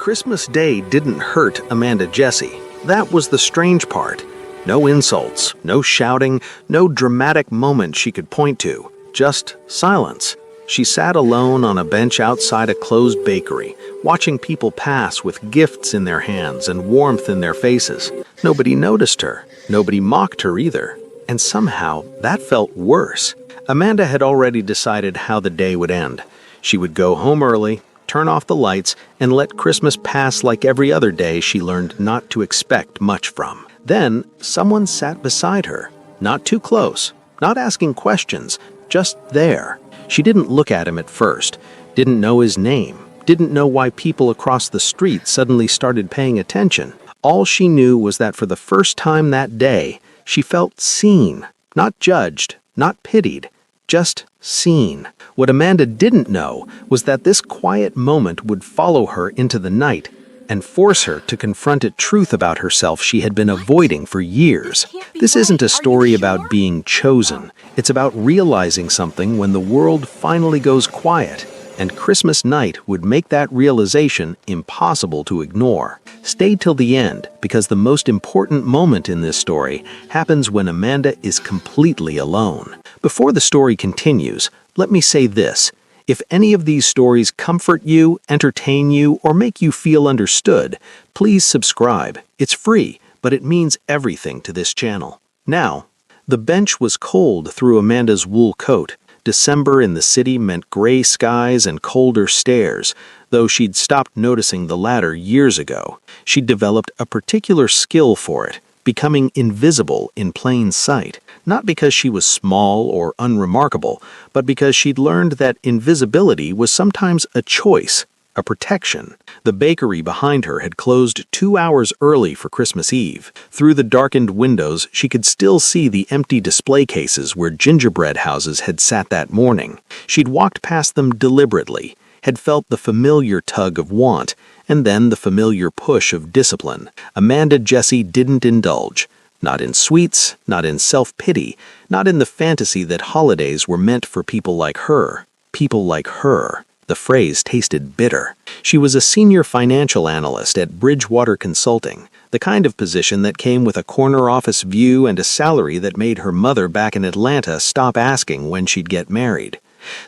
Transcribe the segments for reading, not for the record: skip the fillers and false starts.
Christmas Day didn't hurt Amanda Jessie. That was the strange part. No insults, no shouting, no dramatic moment she could point to. Just silence. She sat alone on a bench outside a closed bakery, watching people pass with gifts in their hands and warmth in their faces. Nobody noticed her. Nobody mocked her either. And somehow, that felt worse. Amanda had already decided how the day would end. She would go home early, turn off the lights, and let Christmas pass like every other day she learned not to expect much from. Then, someone sat beside her. Not too close, not asking questions, just there. She didn't look at him at first, didn't know his name, didn't know why people across the street suddenly started paying attention. All she knew was that for the first time that day, she felt seen, not judged, not pitied, just seen. What Amanda didn't know was that this quiet moment would follow her into the night and force her to confront a truth about herself she had been avoiding for years. This isn't a story about being chosen. It's about realizing something when the world finally goes quiet, and Christmas night would make that realization impossible to ignore. Stay till the end, because the most important moment in this story happens when Amanda is completely alone. Before the story continues, let me say this. If any of these stories comfort you, entertain you, or make you feel understood, please subscribe. It's free, but it means everything to this channel. Now, the bench was cold through Amanda's wool coat. December in the city meant gray skies and colder stares, though she'd stopped noticing the latter years ago. She'd developed a particular skill for it, becoming invisible in plain sight, not because she was small or unremarkable, but because she'd learned that invisibility was sometimes a choice, a protection. The bakery behind her had closed 2 hours early for Christmas Eve. Through the darkened windows, she could still see the empty display cases where gingerbread houses had sat that morning. She'd walked past them deliberately, had felt the familiar tug of want, and then the familiar push of discipline. Amanda Jessie didn't indulge. Not in sweets, not in self-pity, not in the fantasy that holidays were meant for people like her. People like her. The phrase tasted bitter. She was a senior financial analyst at Bridgewater Consulting, the kind of position that came with a corner office view and a salary that made her mother back in Atlanta stop asking when she'd get married.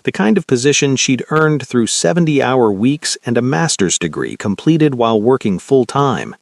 The kind of position she'd earned through 70-hour weeks and a master's degree completed while working full-time.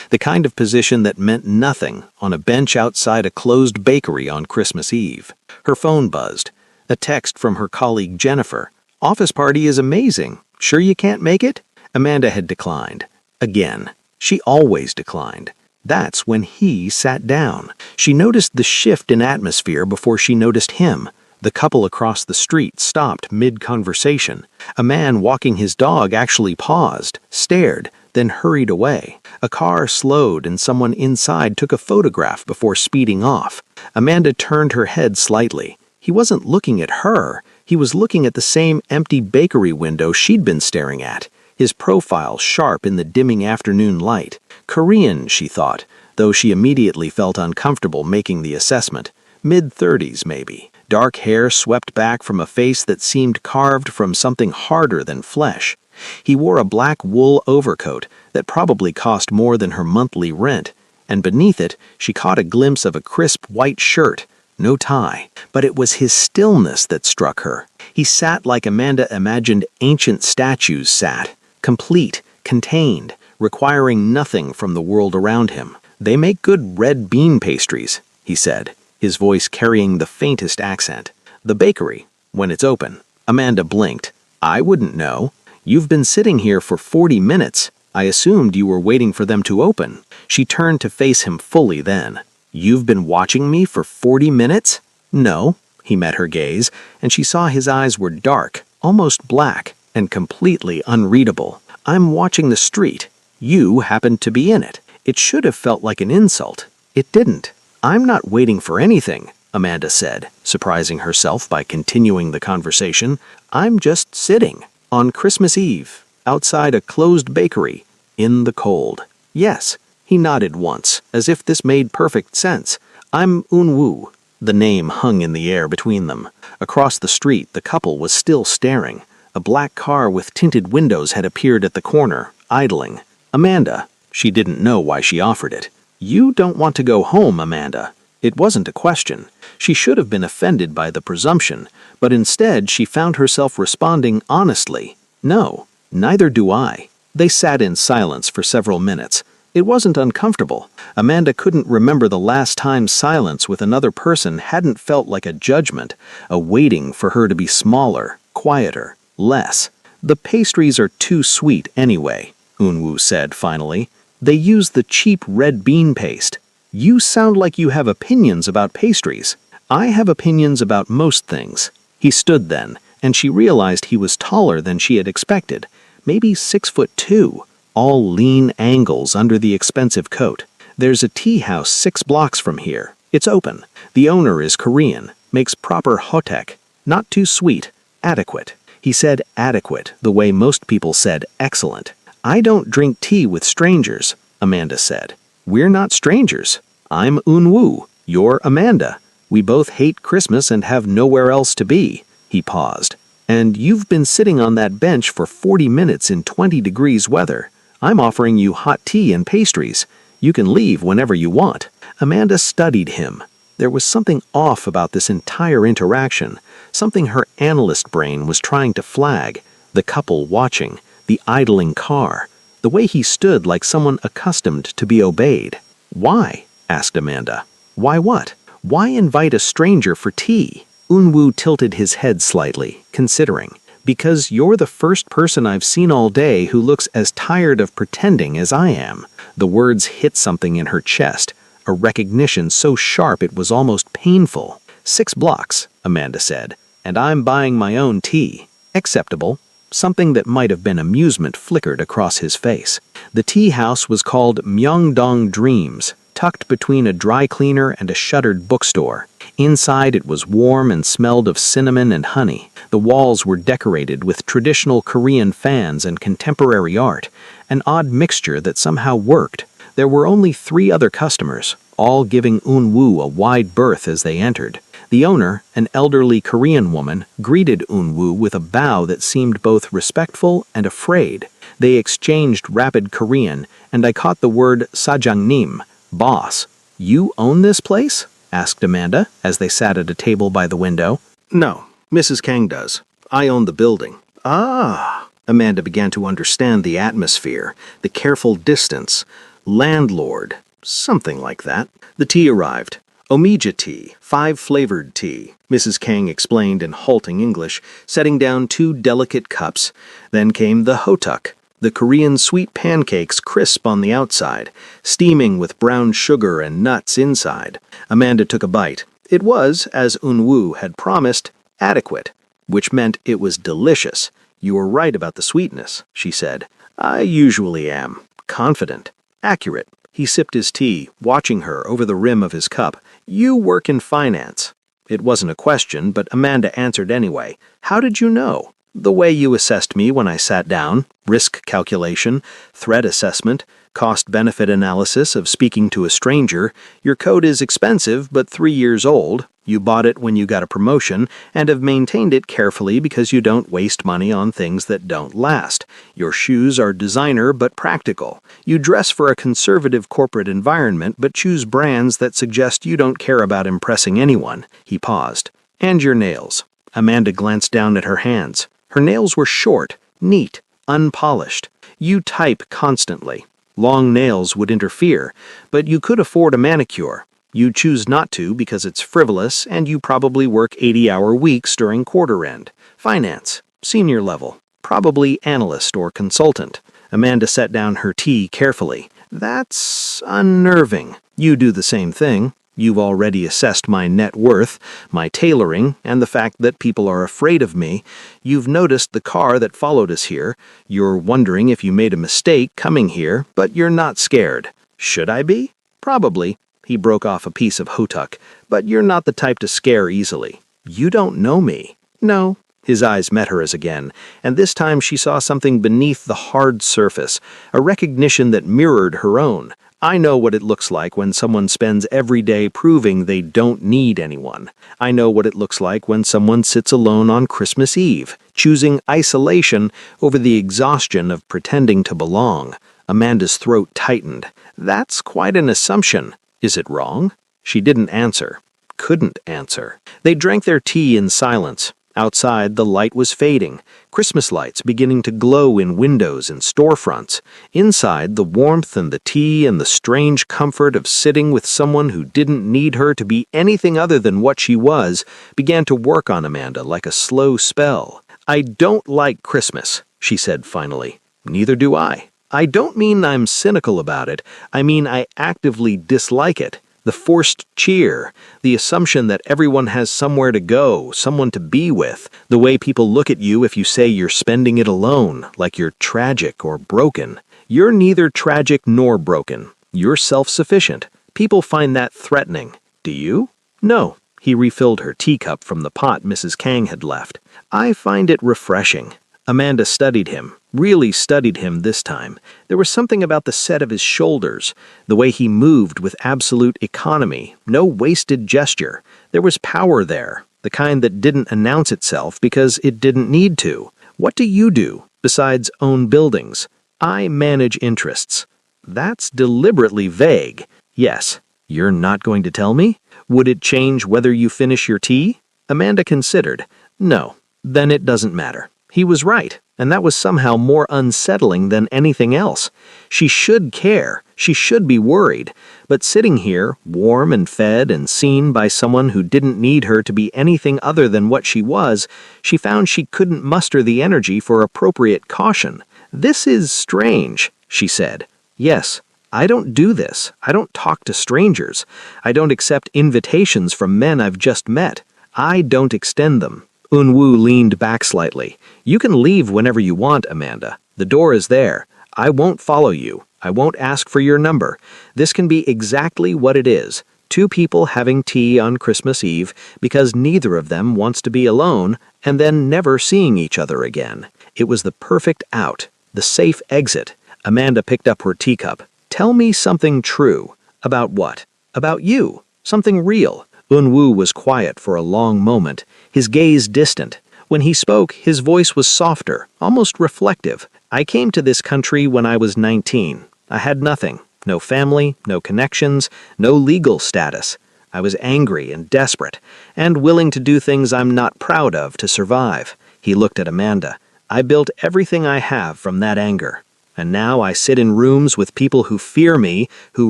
The kind of position that meant nothing on a bench outside a closed bakery on Christmas Eve. Her phone buzzed. A text from her colleague Jennifer. "Office party is amazing. Sure you can't make it?" Amanda had declined. Again. She always declined. That's when he sat down. She noticed the shift in atmosphere before she noticed him. The couple across the street stopped mid-conversation. A man walking his dog actually paused, stared, then hurried away. A car slowed and someone inside took a photograph before speeding off. Amanda turned her head slightly. He wasn't looking at her. He was looking at the same empty bakery window she'd been staring at, his profile sharp in the dimming afternoon light. Korean, she thought, though she immediately felt uncomfortable making the assessment. Mid-30s, maybe. Dark hair swept back from a face that seemed carved from something harder than flesh. He wore a black wool overcoat that probably cost more than her monthly rent, and beneath it she caught a glimpse of a crisp white shirt. No tie, but it was his stillness that struck her. He sat like Amanda imagined ancient statues sat, complete, contained, requiring nothing from the world around him. "They make good red bean pastries," he said, his voice carrying the faintest accent. "The bakery, when it's open." Amanda blinked. "I wouldn't know. You've been sitting here for 40 minutes. I assumed you were waiting for them to open." She turned to face him fully then. "You've been watching me for 40 minutes? "No." He met her gaze, and she saw his eyes were dark, almost black, and completely unreadable. "I'm watching the street. You happened to be in it." It should have felt like an insult. It didn't. "I'm not waiting for anything," Amanda said, surprising herself by continuing the conversation. "I'm just sitting. On Christmas Eve, outside a closed bakery, in the cold." "Yes." He nodded once, as if this made perfect sense. "I'm Un-woo." The name hung in the air between them. Across the street, the couple was still staring. A black car with tinted windows had appeared at the corner, idling. "Amanda." She didn't know why she offered it. "You don't want to go home, Amanda." It wasn't a question. She should have been offended by the presumption, but instead she found herself responding honestly. "No, neither do I." They sat in silence for several minutes. It wasn't uncomfortable. Amanda couldn't remember the last time silence with another person hadn't felt like a judgment, a waiting for her to be smaller, quieter, less. "The pastries are too sweet anyway," Unwoo said finally. "They use the cheap red bean paste." "You sound like you have opinions about pastries." "I have opinions about most things." He stood then, and she realized he was taller than she had expected, maybe 6'2", all lean angles under the expensive coat. "There's a tea house 6 blocks from here. It's open. The owner is Korean, makes proper hotek, not too sweet, adequate." He said adequate the way most people said excellent. "I don't drink tea with strangers," Amanda said. "We're not strangers. I'm Unwoo. You're Amanda. We both hate Christmas and have nowhere else to be." He paused. "And you've been sitting on that bench for 40 minutes in 20 degrees weather. I'm offering you hot tea and pastries. You can leave whenever you want." Amanda studied him. There was something off about this entire interaction, something her analyst brain was trying to flag. The couple watching, the idling car, the way he stood like someone accustomed to be obeyed. "Why?" asked Amanda. "Why what? Why invite a stranger for tea?" Unwoo tilted his head slightly, considering. "Because you're the first person I've seen all day who looks as tired of pretending as I am." The words hit something in her chest, a recognition so sharp it was almost painful. 6 blocks, Amanda said, "and I'm buying my own tea." Acceptable. Something that might have been amusement flickered across his face. The tea house was called Myeongdong Dreams, tucked between a dry cleaner and a shuttered bookstore. Inside it was warm and smelled of cinnamon and honey. The walls were decorated with traditional Korean fans and contemporary art, an odd mixture that somehow worked. There were only 3 other customers, all giving Unwoo a wide berth as they entered. The owner, an elderly Korean woman, greeted Unwoo with a bow that seemed both respectful and afraid. They exchanged rapid Korean, and I caught the word "sajangnim," boss. "You own this place?" asked Amanda, as they sat at a table by the window. "No, Mrs. Kang does. I own the building." "Ah." Amanda began to understand the atmosphere, the careful distance. Landlord. Something like that. The tea arrived. "Omija tea, 5-flavored tea," Mrs. Kang explained in halting English, setting down 2 delicate cups. Then came the hotuk, the Korean sweet pancakes crisp on the outside, steaming with brown sugar and nuts inside. Amanda took a bite. It was, as Unwoo had promised, adequate, which meant it was delicious. "You were right about the sweetness," she said. "I usually am. Confident. Accurate." He sipped his tea, watching her over the rim of his cup. "You work in finance." It wasn't a question, but Amanda answered anyway. "How did you know?" "The way you assessed me when I sat down. Risk calculation, threat assessment, cost-benefit analysis of speaking to a stranger. Your coat is expensive, but 3 years old. You bought it when you got a promotion and have maintained it carefully because you don't waste money on things that don't last. Your shoes are designer but practical. You dress for a conservative corporate environment but choose brands that suggest you don't care about impressing anyone." He paused. "And your nails." Amanda glanced down at her hands. Her nails were short, neat, unpolished. "You type constantly. Long nails would interfere, but you could afford a manicure. You choose not to because it's frivolous, and you probably work 80-hour weeks during quarter end. Finance, senior level, probably analyst or consultant." Amanda set down her tea carefully. "That's unnerving. You do the same thing. You've already assessed my net worth, my tailoring, and the fact that people are afraid of me. You've noticed the car that followed us here. You're wondering if you made a mistake coming here, but you're not scared. Should I be? Probably." He broke off a piece of hotuk. "But you're not the type to scare easily. You don't know me." "No." His eyes met hers again, and this time she saw something beneath the hard surface, a recognition that mirrored her own. "I know what it looks like when someone spends every day proving they don't need anyone. I know what it looks like when someone sits alone on Christmas Eve, choosing isolation over the exhaustion of pretending to belong. Amanda's throat tightened. That's quite an assumption. Is it wrong? She didn't answer. Couldn't answer. They drank their tea in silence. Outside, the light was fading, Christmas lights beginning to glow in windows and storefronts. Inside, the warmth and the tea and the strange comfort of sitting with someone who didn't need her to be anything other than what she was began to work on Amanda like a slow spell. "I don't like Christmas," she said finally. "Neither do I. I don't mean I'm cynical about it. I mean I actively dislike it. The forced cheer, the assumption that everyone has somewhere to go, someone to be with, the way people look at you if you say you're spending it alone, like you're tragic or broken. You're neither tragic nor broken. You're self-sufficient. People find that threatening. Do you?" "No." He refilled her teacup from the pot Mrs. Kang had left. "I find it refreshing." Amanda studied him, really studied him this time. There was something about the set of his shoulders, the way he moved with absolute economy, no wasted gesture. There was power there, the kind that didn't announce itself because it didn't need to. "What do you do, besides own buildings?" "I manage interests." That's deliberately vague. "Yes." "You're not going to tell me? Would it change whether you finish your tea?" Amanda considered. "No. Then it doesn't matter." He was right, and that was somehow more unsettling than anything else. She should care, she should be worried, but sitting here, warm and fed and seen by someone who didn't need her to be anything other than what she was, she found she couldn't muster the energy for appropriate caution. "This is strange," she said. "Yes, I don't do this. I don't talk to strangers. I don't accept invitations from men I've just met. I don't extend them." Unwoo leaned back slightly. "You can leave whenever you want, Amanda. The door is there. I won't follow you. I won't ask for your number. This can be exactly what it is. Two people having tea on Christmas Eve because neither of them wants to be alone and then never seeing each other again. It was the perfect out, the safe exit." Amanda picked up her teacup. "Tell me something true." "About what?" "About you. Something real." Unwoo was quiet for a long moment, his gaze distant. When he spoke, his voice was softer, almost reflective. "I came to this country when I was 19. I had nothing. No family, no connections, no legal status. I was angry and desperate, and willing to do things I'm not proud of to survive." He looked at Amanda. "I built everything I have from that anger. And now I sit in rooms with people who fear me, who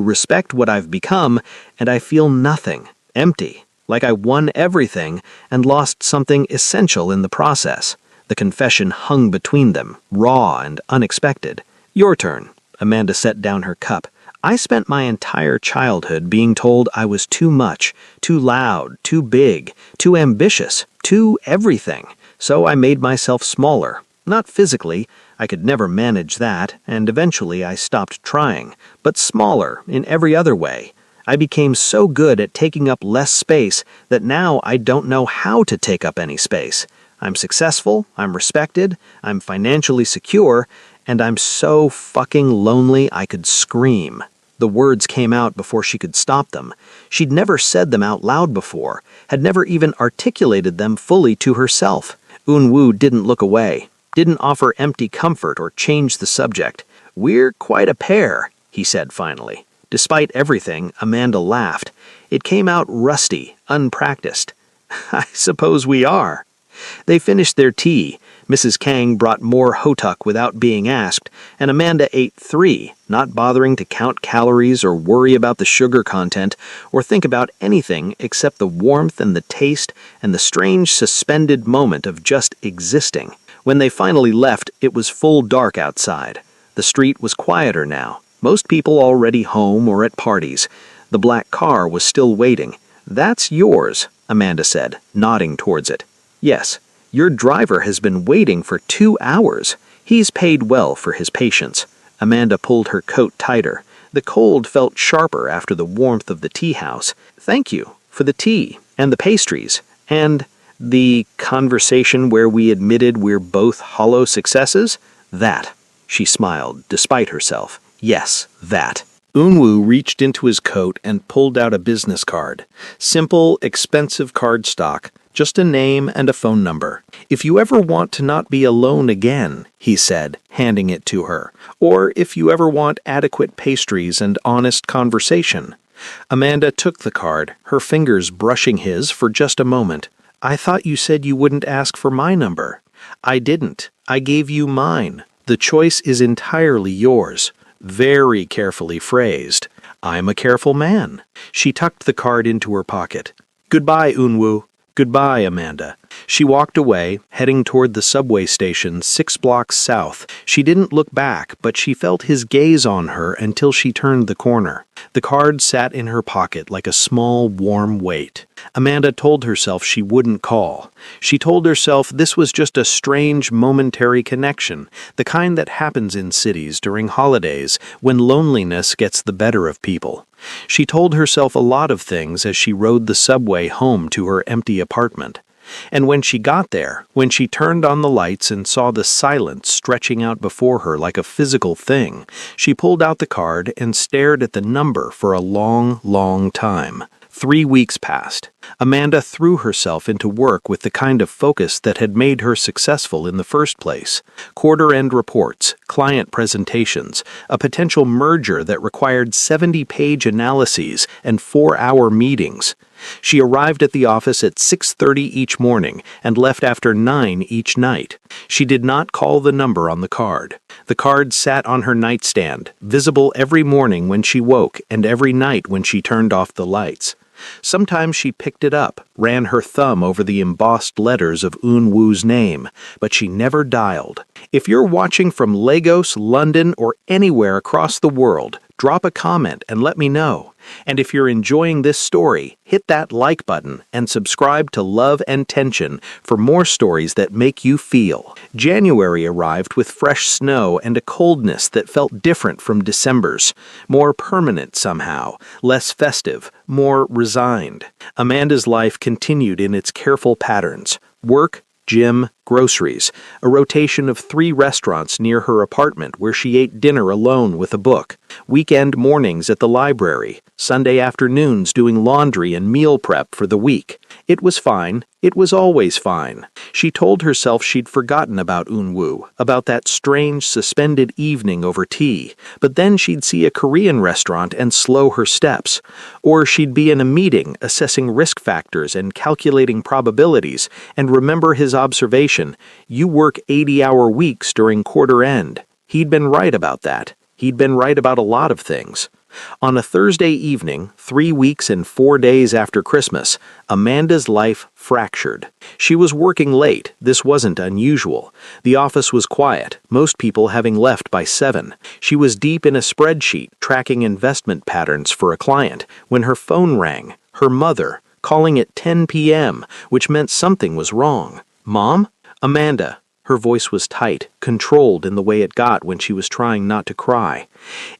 respect what I've become, and I feel nothing. Empty, like I won everything and lost something essential in the process." The confession hung between them, raw and unexpected. "Your turn." Amanda set down her cup. "I spent my entire childhood being told I was too much, too loud, too big, too ambitious, too everything. So I made myself smaller. Not physically, I could never manage that, and eventually I stopped trying, but smaller in every other way. I became so good at taking up less space that now I don't know how to take up any space. I'm successful, I'm respected, I'm financially secure, and I'm so fucking lonely I could scream." The words came out before she could stop them. She'd never said them out loud before, had never even articulated them fully to herself. Unwoo didn't look away, didn't offer empty comfort or change the subject. "We're quite a pair," he said finally. Despite everything, Amanda laughed. It came out rusty, unpracticed. "I suppose we are." They finished their tea. Mrs. Kang brought more hotuk without being asked, and Amanda ate 3, not bothering to count calories or worry about the sugar content or think about anything except the warmth and the taste and the strange suspended moment of just existing. When they finally left, it was full dark outside. The street was quieter now. Most people already home or at parties. The black car was still waiting. "That's yours," Amanda said, nodding towards it. "Yes, your driver has been waiting for 2 hours. He's paid well for his patience." Amanda pulled her coat tighter. The cold felt sharper after the warmth of the tea house. "Thank you for the tea and the pastries and the conversation where we admitted we're both hollow successes." "That." She smiled, despite herself. "Yes, that." Unwoo reached into his coat and pulled out a business card. Simple, expensive cardstock, just a name and a phone number. If you ever want to not be alone again, he said, handing it to her, or if you ever want adequate pastries and honest conversation. Amanda took the card, her fingers brushing his for just a moment. I thought you said you wouldn't ask for my number. I didn't. I gave you mine. The choice is entirely yours. Very carefully phrased. I'm a careful man. She tucked the card into her pocket. Goodbye, Unwoo. Goodbye, Amanda. She walked away, heading toward the subway station 6 blocks south. She didn't look back, but she felt his gaze on her until she turned the corner. The card sat in her pocket like a small, warm weight. Amanda told herself she wouldn't call. She told herself this was just a strange, momentary connection, the kind that happens in cities during holidays when loneliness gets the better of people. She told herself a lot of things as she rode the subway home to her empty apartment. And when she got there, when she turned on the lights and saw the silence stretching out before her like a physical thing, she pulled out the card and stared at the number for a long, long time. 3 weeks passed. Amanda threw herself into work with the kind of focus that had made her successful in the first place. Quarter-end reports, client presentations, a potential merger that required 70-page analyses and 4-hour meetings. She arrived at the office at 6:30 each morning and left after 9 each night. She did not call the number on the card. The card sat on her nightstand, visible every morning when she woke and every night when she turned off the lights. Sometimes she picked it up, ran her thumb over the embossed letters of Unwoo's name, but she never dialed. If you're watching from Lagos, London, or anywhere across the world, drop a comment and let me know. And if you're enjoying this story, hit that like button and subscribe to Love and Tension for more stories that make you feel. January arrived with fresh snow and a coldness that felt different from December's, more permanent somehow, less festive, more resigned. Amanda's life continued in its careful patterns: work, gym, groceries, a rotation of 3 restaurants near her apartment where she ate dinner alone with a book, weekend mornings at the library, Sunday afternoons doing laundry and meal prep for the week. It was fine. It was always fine. She told herself she'd forgotten about Unwoo, about that strange suspended evening over tea, but then she'd see a Korean restaurant and slow her steps. Or she'd be in a meeting assessing risk factors and calculating probabilities and remember his observation, "You work 80-hour weeks during quarter end." He'd been right about that. He'd been right about a lot of things. On a Thursday evening, 3 weeks and 4 days after Christmas, Amanda's life fractured. She was working late. This wasn't unusual. The office was quiet, most people having left by 7. She was deep in a spreadsheet tracking investment patterns for a client when her phone rang. Her mother, calling at 10 p.m., which meant something was wrong. "Mom?" "Amanda." Her voice was tight, controlled in the way it got when she was trying not to cry.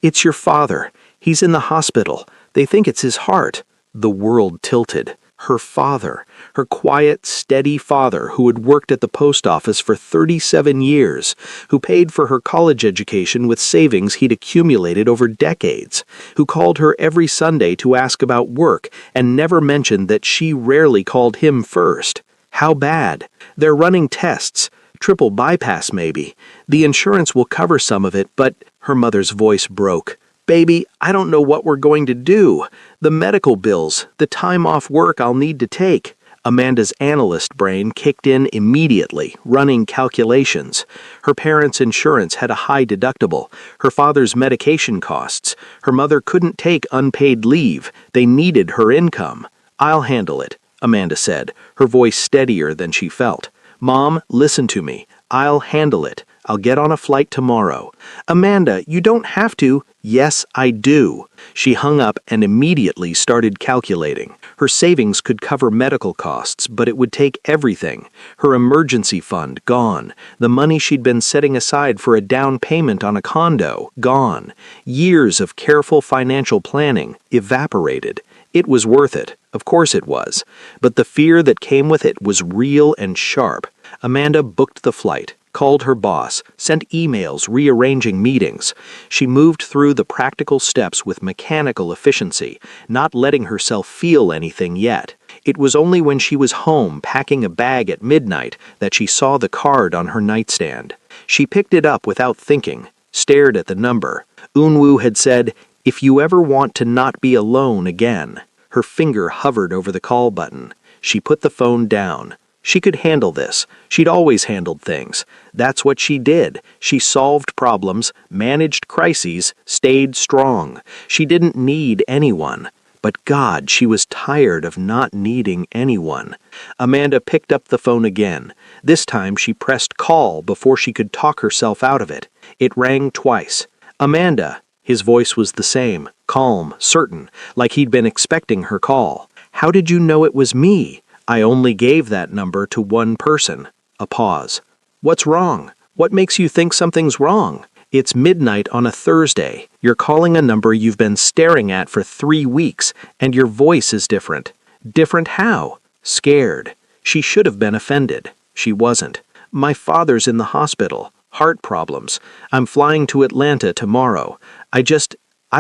"It's your father. He's in the hospital. They think it's his heart." The world tilted. Her father, her quiet, steady father who had worked at the post office for 37 years, who paid for her college education with savings he'd accumulated over decades, who called her every Sunday to ask about work and never mentioned that she rarely called him first. How bad? They're running tests. Triple bypass, maybe. The insurance will cover some of it, but her mother's voice broke. "Baby, I don't know what we're going to do. The medical bills, the time off work I'll need to take." Amanda's analyst brain kicked in immediately, running calculations. Her parents' insurance had a high deductible, her father's medication costs. Her mother couldn't take unpaid leave. They needed her income. "I'll handle it," Amanda said, her voice steadier than she felt. "Mom, listen to me. I'll handle it. I'll get on a flight tomorrow." "Amanda, you don't have to." "Yes, I do." She hung up and immediately started calculating. Her savings could cover medical costs, but it would take everything. Her emergency fund, gone. The money she'd been setting aside for a down payment on a condo, gone. Years of careful financial planning, evaporated. It was worth it. Of course it was. But the fear that came with it was real and sharp. Amanda booked the flight, called her boss, sent emails rearranging meetings. She moved through the practical steps with mechanical efficiency, not letting herself feel anything yet. It was only when she was home packing a bag at midnight that she saw the card on her nightstand. She picked it up without thinking, stared at the number. Unwoo had said, "If you ever want to not be alone again." Her finger hovered over the call button. She put the phone down. She could handle this. She'd always handled things. That's what she did. She solved problems, managed crises, stayed strong. She didn't need anyone. But God, she was tired of not needing anyone. Amanda picked up the phone again. This time she pressed call before she could talk herself out of it. It rang twice. "Amanda." His voice was the same, calm, certain, like he'd been expecting her call. "How did you know it was me? I only gave that number to one person." A pause. "What's wrong? What makes you think something's wrong? It's midnight on a Thursday. You're calling a number you've been staring at for 3 weeks, and your voice is different." Different how? Scared. She should have been offended. She wasn't. "My father's in the hospital. Heart problems. I'm flying to Atlanta tomorrow. I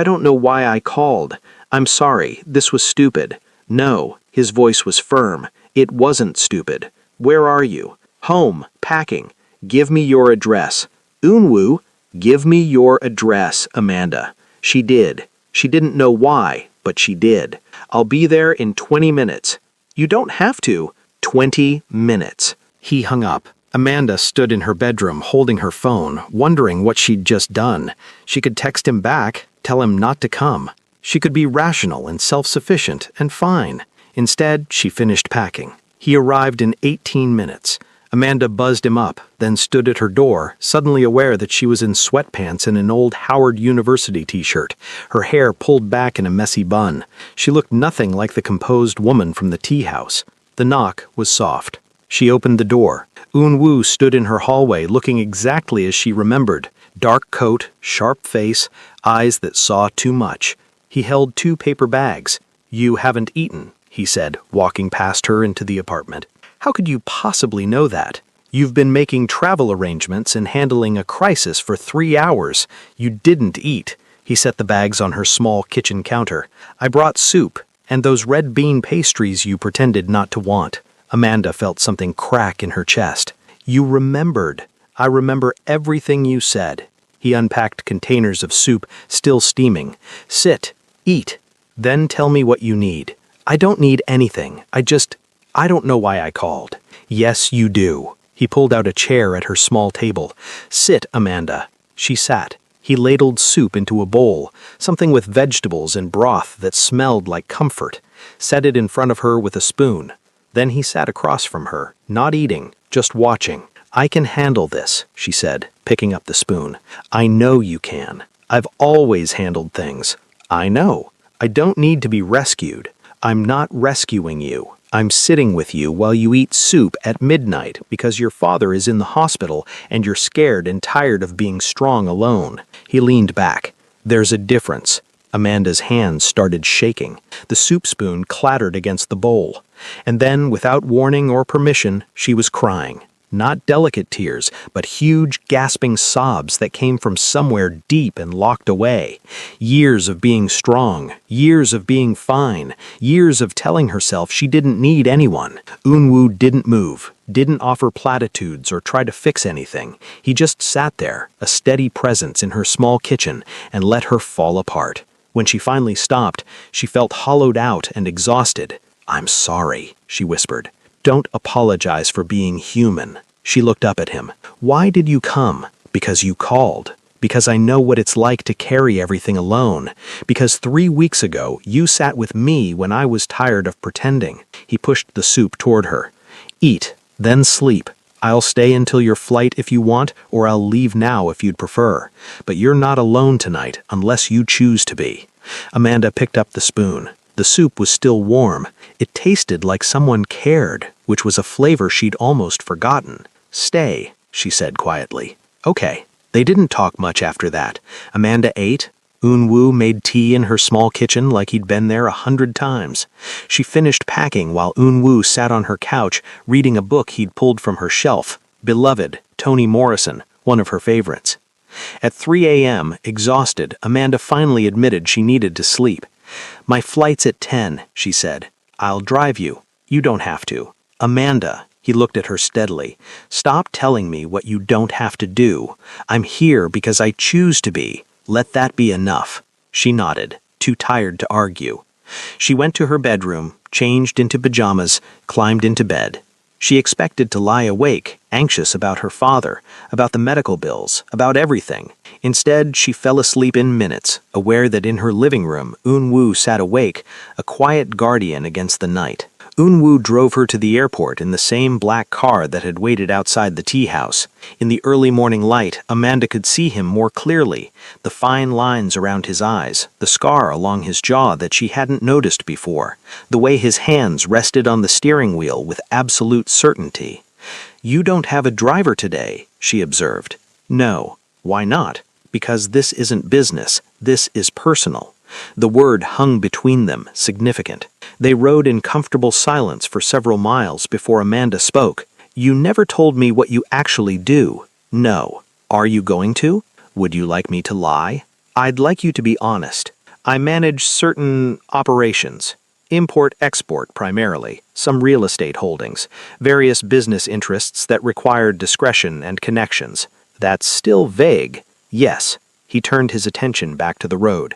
don't know why I called. I'm sorry. This was stupid." "No." His voice was firm. "It wasn't stupid. Where are you?" "Home. Packing. Give me your address." "Unwoo." "Give me your address, Amanda." She did. She didn't know why, but she did. "I'll be there in 20 minutes. "You don't have to." 20 minutes. He hung up. Amanda stood in her bedroom holding her phone, wondering what she'd just done. She could text him back, tell him not to come. She could be rational and self-sufficient and fine. Instead, she finished packing. He arrived in 18 minutes. Amanda buzzed him up, then stood at her door, suddenly aware that she was in sweatpants and an old Howard University t-shirt, her hair pulled back in a messy bun. She looked nothing like the composed woman from the tea house. The knock was soft. She opened the door. Unwoo stood in her hallway looking exactly as she remembered. Dark coat, sharp face, eyes that saw too much. He held 2 paper bags. "You haven't eaten," he said, walking past her into the apartment. "How could you possibly know that? You've been making travel arrangements and handling a crisis for 3 hours. You didn't eat." He set the bags on her small kitchen counter. "I brought soup, and those red bean pastries you pretended not to want." Amanda felt something crack in her chest. "You remembered. I remember everything you said." He unpacked containers of soup, still steaming. "Sit, eat, then tell me what you need." "I don't need anything. I don't know why I called." "Yes, you do." He pulled out a chair at her small table. "Sit, Amanda." She sat. He ladled soup into a bowl, something with vegetables and broth that smelled like comfort, set it in front of her with a spoon. Then he sat across from her, not eating, just watching. "I can handle this," she said, picking up the spoon. "I know you can. I've always handled things. I know. I don't need to be rescued. I'm not rescuing you. I'm sitting with you while you eat soup at midnight because your father is in the hospital and you're scared and tired of being strong alone." He leaned back. "There's a difference." Amanda's hands started shaking. The soup spoon clattered against the bowl. And then, without warning or permission, she was crying. Not delicate tears, but huge, gasping sobs that came from somewhere deep and locked away. Years of being strong, years of being fine, years of telling herself she didn't need anyone. Unwoo didn't move, didn't offer platitudes or try to fix anything. He just sat there, a steady presence in her small kitchen, and let her fall apart. When she finally stopped, she felt hollowed out and exhausted. "I'm sorry," she whispered. "Don't apologize for being human." She looked up at him. "Why did you come?" "Because you called. Because I know what it's like to carry everything alone. Because 3 weeks ago, you sat with me when I was tired of pretending." He pushed the soup toward her. "Eat, then sleep. I'll stay until your flight if you want, or I'll leave now if you'd prefer. But you're not alone tonight unless you choose to be." Amanda picked up the spoon. The soup was still warm. It tasted like someone cared, which was a flavor she'd almost forgotten. "Stay," she said quietly. "Okay." They didn't talk much after that. Amanda ate. Unwoo made tea in her small kitchen like he'd been there 100 times. She finished packing while Unwoo sat on her couch reading a book he'd pulled from her shelf, Beloved, Toni Morrison, one of her favorites. At 3 a.m., exhausted, Amanda finally admitted she needed to sleep. "My flight's at 10, she said. "I'll drive you." You don't have to. Amanda, he looked at her steadily. Stop telling me what you don't have to do. I'm here because I choose to be. Let that be enough. She nodded, too tired to argue. She went to her bedroom, changed into pajamas, climbed into bed. She expected to lie awake, anxious about her father, about the medical bills, about everything. Instead, she fell asleep in minutes, aware that in her living room, Eun-woo sat awake, a quiet guardian against the night. Eun-woo drove her to the airport in the same black car that had waited outside the tea house. In the early morning light, Amanda could see him more clearly, the fine lines around his eyes, the scar along his jaw that she hadn't noticed before, the way his hands rested on the steering wheel with absolute certainty. "You don't have a driver today," she observed. "No. Why not? Because this isn't business. This is personal." The word hung between them, significant. They rode in comfortable silence for several miles before Amanda spoke. "You never told me what you actually do." "No. Are you going to? Would you like me to lie?" "I'd like you to be honest. I manage certain operations. Import-export primarily, some real estate holdings, various business interests that require discretion and connections." "That's still vague." "Yes." He turned his attention back to the road.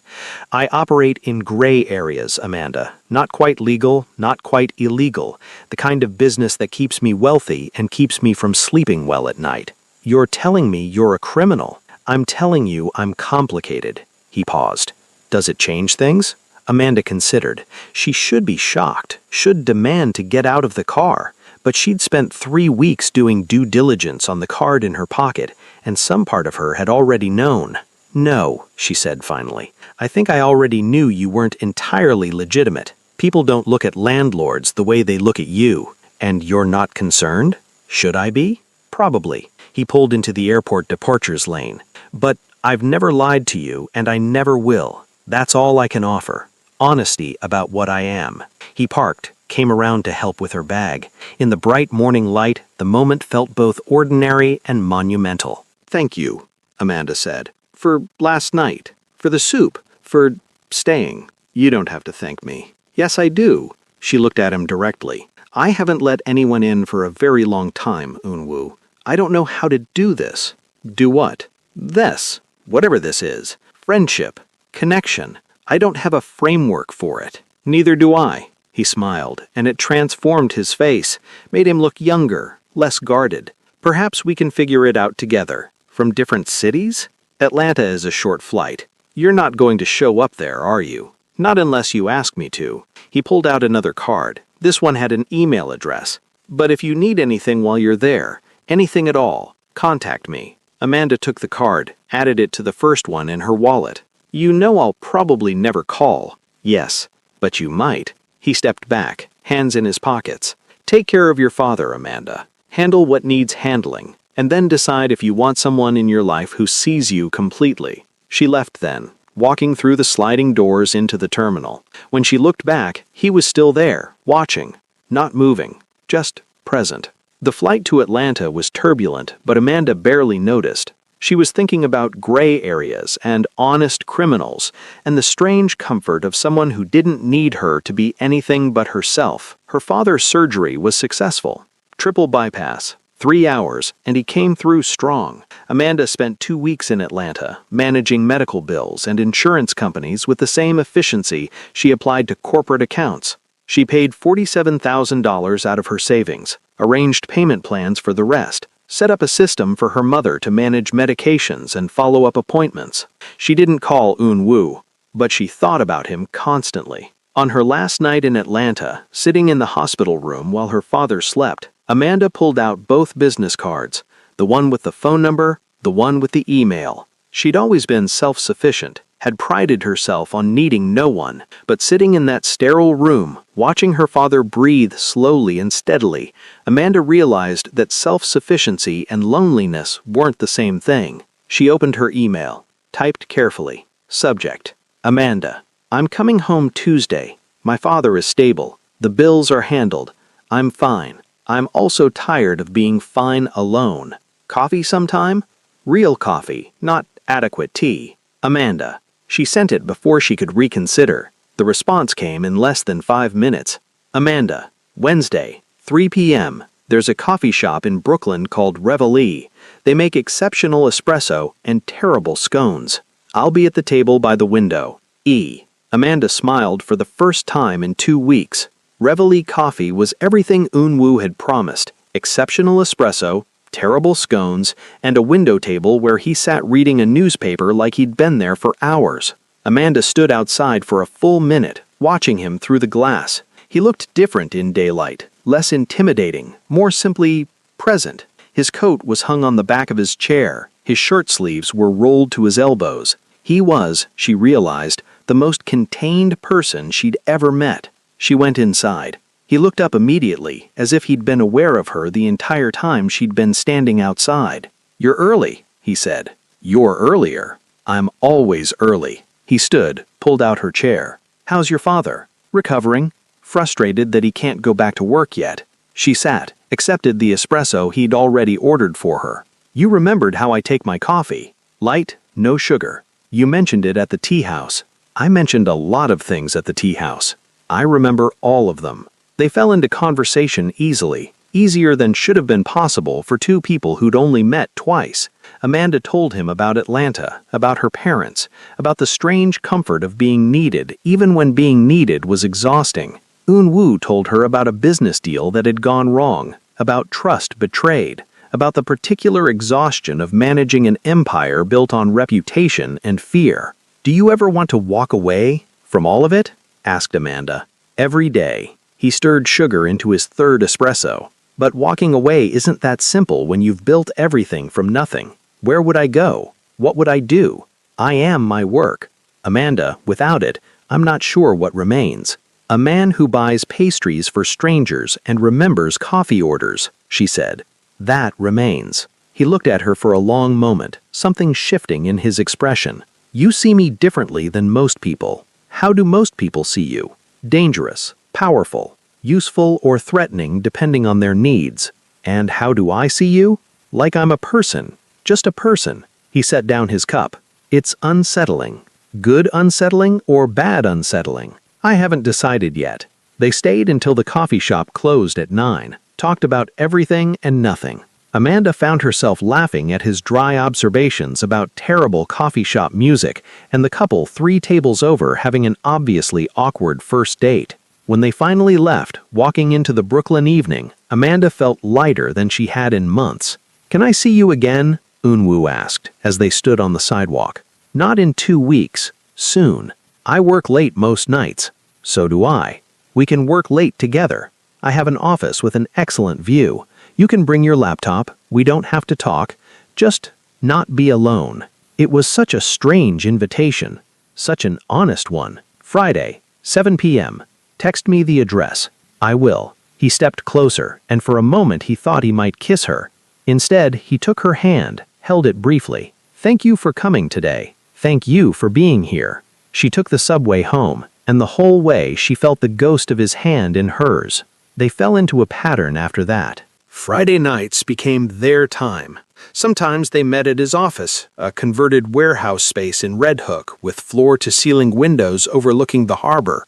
"I operate in gray areas, Amanda. Not quite legal, not quite illegal. The kind of business that keeps me wealthy and keeps me from sleeping well at night." "You're telling me you're a criminal." "I'm telling you I'm complicated." He paused. "Does it change things?" Amanda considered. She should be shocked, should demand to get out of the car. But she'd spent 3 weeks doing due diligence on the card in her pocket, and some part of her had already known. "No," she said finally. "I think I already knew you weren't entirely legitimate. People don't look at landlords the way they look at you. And you're not concerned? Should I be?" "Probably." He pulled into the airport departures lane. "But I've never lied to you, and I never will. That's all I can offer. Honesty about what I am." He parked, came around to help with her bag. In the bright morning light, the moment felt both ordinary and monumental. "Thank you," Amanda said. "For last night, for the soup, for staying. You don't have to thank me." "Yes, I do." She looked at him directly. "I haven't let anyone in for a very long time, Eun-woo. I don't know how to do this." "Do what?" "This. Whatever this is. Friendship. Connection. I don't have a framework for it." "Neither do I." He smiled, and it transformed his face, made him look younger, less guarded. "Perhaps we can figure it out together. From different cities? Atlanta is a short flight. You're not going to show up there, are you?" "Not unless you ask me to." He pulled out another card. This one had an email address. "But if you need anything while you're there, anything at all, contact me." Amanda took the card, added it to the first one in her wallet. "You know I'll probably never call." "Yes, but you might." He stepped back, hands in his pockets. "Take care of your father, Amanda. Handle what needs handling. And then decide if you want someone in your life who sees you completely." She left then, walking through the sliding doors into the terminal. When she looked back, he was still there, watching, not moving, just present. The flight to Atlanta was turbulent, but Amanda barely noticed. She was thinking about gray areas and honest criminals, and the strange comfort of someone who didn't need her to be anything but herself. Her father's surgery was successful. Triple bypass. 3 hours, and he came through strong. Amanda spent 2 weeks in Atlanta, managing medical bills and insurance companies with the same efficiency she applied to corporate accounts. She paid $47,000 out of her savings, arranged payment plans for the rest, set up a system for her mother to manage medications and follow up appointments. She didn't call Eun-woo, but she thought about him constantly. On her last night in Atlanta, sitting in the hospital room while her father slept, Amanda pulled out both business cards, the one with the phone number, the one with the email. She'd always been self-sufficient, had prided herself on needing no one, but sitting in that sterile room, watching her father breathe slowly and steadily, Amanda realized that self-sufficiency and loneliness weren't the same thing. She opened her email, typed carefully. Subject: Amanda, I'm coming home Tuesday. My father is stable. The bills are handled. I'm fine. I'm also tired of being fine alone. Coffee sometime? Real coffee, not adequate tea. Amanda. She sent it before she could reconsider. The response came in less than 5 minutes. Amanda, Wednesday, 3 p.m. There's a coffee shop in Brooklyn called Reveille. They make exceptional espresso and terrible scones. I'll be at the table by the window. E. Amanda smiled for the first time in 2 weeks. Reveille coffee was everything Eunwoo had promised. Exceptional espresso, terrible scones, and a window table where he sat reading a newspaper like he'd been there for hours. Amanda stood outside for a full minute, watching him through the glass. He looked different in daylight, less intimidating, more simply present. His coat was hung on the back of his chair. His shirt sleeves were rolled to his elbows. He was, she realized, the most contained person she'd ever met. She went inside. He looked up immediately, as if he'd been aware of her the entire time she'd been standing outside. "You're early," he said. "You're earlier." "I'm always early." He stood, pulled out her chair. "How's your father?" "Recovering. Frustrated that he can't go back to work yet." She sat, accepted the espresso he'd already ordered for her. "You remembered how I take my coffee. Light, no sugar. You mentioned it at the tea house." "I mentioned a lot of things at the tea house. I remember all of them." They fell into conversation easily, easier than should have been possible for two people who'd only met twice. Amanda told him about Atlanta, about her parents, about the strange comfort of being needed, even when being needed was exhausting. Eunwoo told her about a business deal that had gone wrong, about trust betrayed, about the particular exhaustion of managing an empire built on reputation and fear. "Do you ever want to walk away from all of it?" asked Amanda. "Every day." He stirred sugar into his third espresso. "But walking away isn't that simple when you've built everything from nothing. Where would I go? What would I do? I am my work. Amanda, without it, I'm not sure what remains." "A man who buys pastries for strangers and remembers coffee orders," she said. "That remains." He looked at her for a long moment, something shifting in his expression. "You see me differently than most people. How do most people see you? Dangerous, powerful, useful, or threatening depending on their needs. And how do I see you? Like I'm a person, just a person." He set down his cup. "It's unsettling. Good unsettling or bad unsettling? I haven't decided yet." They stayed until the coffee shop closed at 9, talked about everything and nothing. Amanda found herself laughing at his dry observations about terrible coffee shop music and the couple 3 tables over having an obviously awkward first date. When they finally left, walking into the Brooklyn evening, Amanda felt lighter than she had in months. "Can I see you again?" Eunwoo asked, as they stood on the sidewalk. "Not in 2 weeks. Soon. I work late most nights." "So do I. We can work late together. I have an office with an excellent view. You can bring your laptop. We don't have to talk. Just not be alone." It was such a strange invitation. Such an honest one. "Friday, 7 p.m. Text me the address." "I will." He stepped closer, and for a moment he thought he might kiss her. Instead, he took her hand, held it briefly. "Thank you for coming today. Thank you for being here." She took the subway home, and the whole way she felt the ghost of his hand in hers. They fell into a pattern after that. Friday nights became their time. Sometimes they met at his office, a converted warehouse space in Red Hook with floor-to-ceiling windows overlooking the harbor.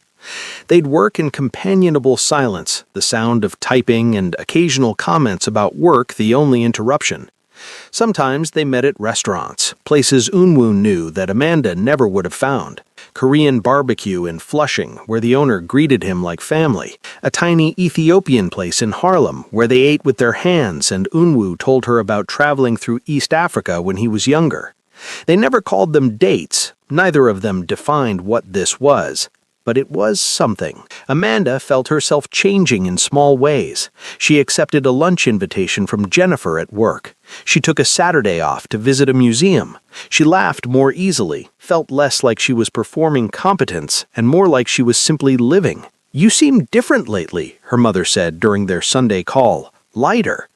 They'd work in companionable silence, the sound of typing and occasional comments about work the only interruption. Sometimes they met at restaurants, places Eunwoo knew that Amanda never would have found. Korean barbecue in Flushing, where the owner greeted him like family. A tiny Ethiopian place in Harlem, where they ate with their hands and Eunwoo told her about traveling through East Africa when he was younger. They never called them dates. Neither of them defined what this was. But it was something. Amanda felt herself changing in small ways. She accepted a lunch invitation from Jennifer at work. She took a Saturday off to visit a museum. She laughed more easily, felt less like she was performing competence, and more like she was simply living. "You seem different lately," her mother said during their Sunday call. "Lighter."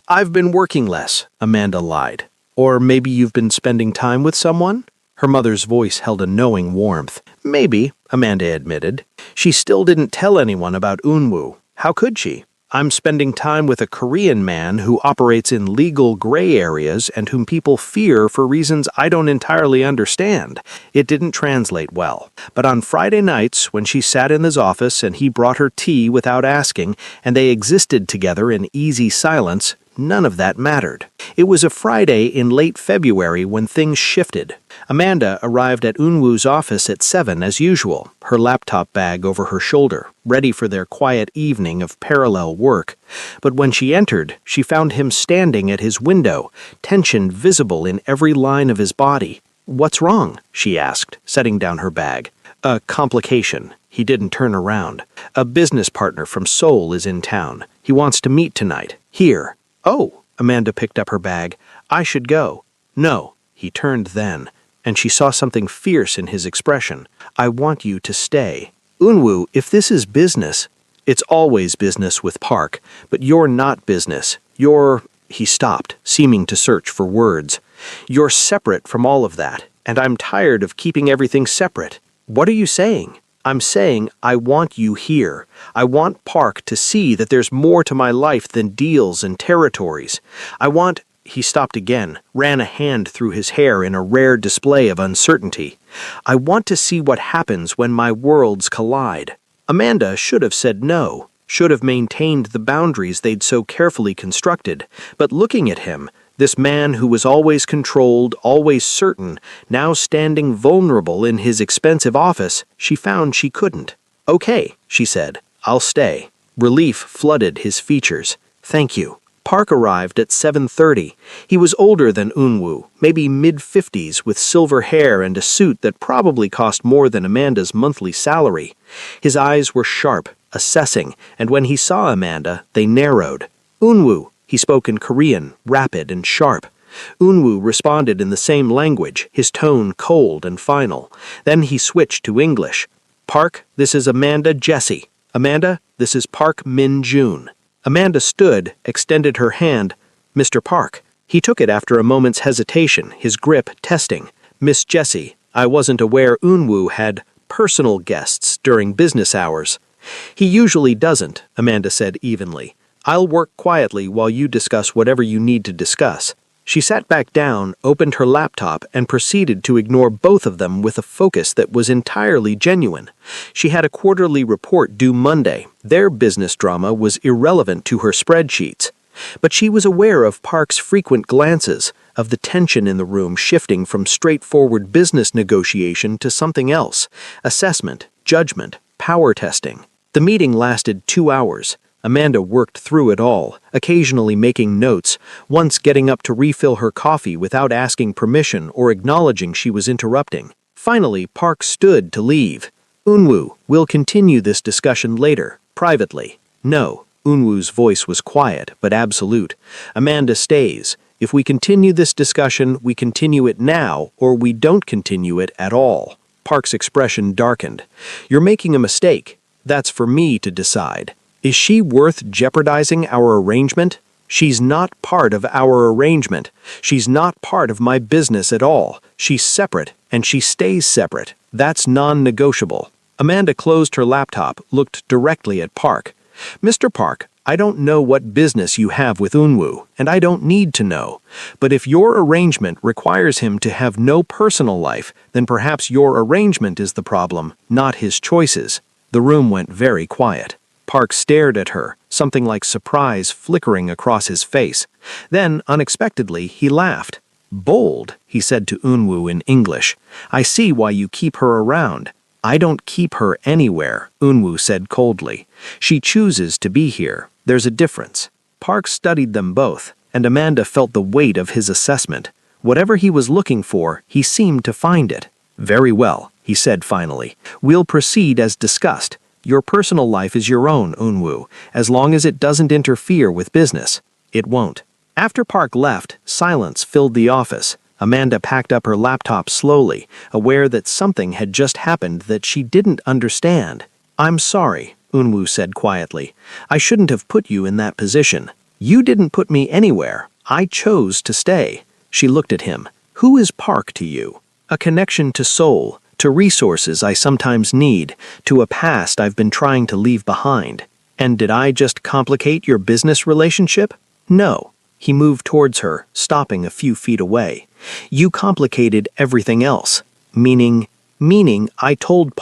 "I've been working less," Amanda lied. "Or maybe you've been spending time with someone?" Her mother's voice held a knowing warmth. "Maybe," Amanda admitted. She still didn't tell anyone about Eunwoo. How could she? I'm spending time with a Korean man who operates in legal gray areas and whom people fear for reasons I don't entirely understand. It didn't translate well. But on Friday nights, when she sat in his office and he brought her tea without asking, and they existed together in easy silence, none of that mattered. It was a Friday in late February when things shifted. Amanda arrived at Unwoo's office at 7 as usual, her laptop bag over her shoulder, ready for their quiet evening of parallel work. But when she entered, she found him standing at his window, tension visible in every line of his body. "What's wrong?" she asked, setting down her bag. "A complication." He didn't turn around. "A business partner from Seoul is in town. He wants to meet tonight. Here." "Oh," Amanda picked up her bag. "I should go." "No." He turned then, and she saw something fierce in his expression. "I want you to stay." "Unwoo, if this is business—" "It's always business with Park, but you're not business. You're—" He stopped, seeming to search for words. "You're separate from all of that, and I'm tired of keeping everything separate." "What are you saying?" "I'm saying I want you here. I want Park to see that there's more to my life than deals and territories. I want—" He stopped again, ran a hand through his hair in a rare display of uncertainty. "I want to see what happens when my worlds collide." Amanda should have said no, should have maintained the boundaries they'd so carefully constructed, but looking at him, this man who was always controlled, always certain, now standing vulnerable in his expensive office, she found she couldn't. "Okay," she said. "I'll stay." Relief flooded his features. "Thank you." Park arrived at 7:30. He was older than Unwoo, maybe mid-50s, with silver hair and a suit that probably cost more than Amanda's monthly salary. His eyes were sharp, assessing, and when he saw Amanda, they narrowed. "Unwoo," he spoke in Korean, rapid and sharp. Unwoo responded in the same language, his tone cold and final. Then he switched to English. "Park, this is Amanda Jessie. Amanda, this is Park Min-jun." Amanda stood, extended her hand. "Mr. Park." He took it after a moment's hesitation, his grip testing. "Miss Jessie, I wasn't aware Unwoo had personal guests during business hours." "He usually doesn't," Amanda said evenly. "I'll work quietly while you discuss whatever you need to discuss." She sat back down, opened her laptop, and proceeded to ignore both of them with a focus that was entirely genuine. She had a quarterly report due Monday. Their business drama was irrelevant to her spreadsheets. But she was aware of Park's frequent glances, of the tension in the room shifting from straightforward business negotiation to something else: assessment, judgment, power testing. The meeting lasted 2 hours. Amanda worked through it all, occasionally making notes, once getting up to refill her coffee without asking permission or acknowledging she was interrupting. Finally, Park stood to leave. "Unwoo, we'll continue this discussion later, privately." "No." Unwoo's voice was quiet, but absolute. "Amanda stays. If we continue this discussion, we continue it now, or we don't continue it at all." Park's expression darkened. "You're making a mistake. That's for me to decide. Is she worth jeopardizing our arrangement? She's not part of our arrangement. She's not part of my business at all. She's separate, and she stays separate. That's non-negotiable." Amanda closed her laptop, looked directly at Park. "Mr. Park, I don't know what business you have with Unwoo, and I don't need to know. But if your arrangement requires him to have no personal life, then perhaps your arrangement is the problem, not his choices." The room went very quiet. Park stared at her, something like surprise flickering across his face. Then, unexpectedly, he laughed. "Bold," he said to Unwoo in English. "I see why you keep her around." "I don't keep her anywhere," Unwoo said coldly. "She chooses to be here. There's a difference." Park studied them both, and Amanda felt the weight of his assessment. Whatever he was looking for, he seemed to find it. "Very well," he said finally. "We'll proceed as discussed. Your personal life is your own, Unwoo, as long as it doesn't interfere with business." It won't. After Park left, silence filled the office. Amanda packed up her laptop slowly, aware that something had just happened that she didn't understand. "I'm sorry," Unwoo said quietly. "I shouldn't have put you in that position. You didn't put me anywhere. I chose to stay." She looked at him. "Who is Park to you?" "A connection to Seoul, to resources I sometimes need, to a past I've been trying to leave behind." And did I just complicate your business relationship? No. He moved towards her, stopping a few feet away. You complicated everything else. Meaning I told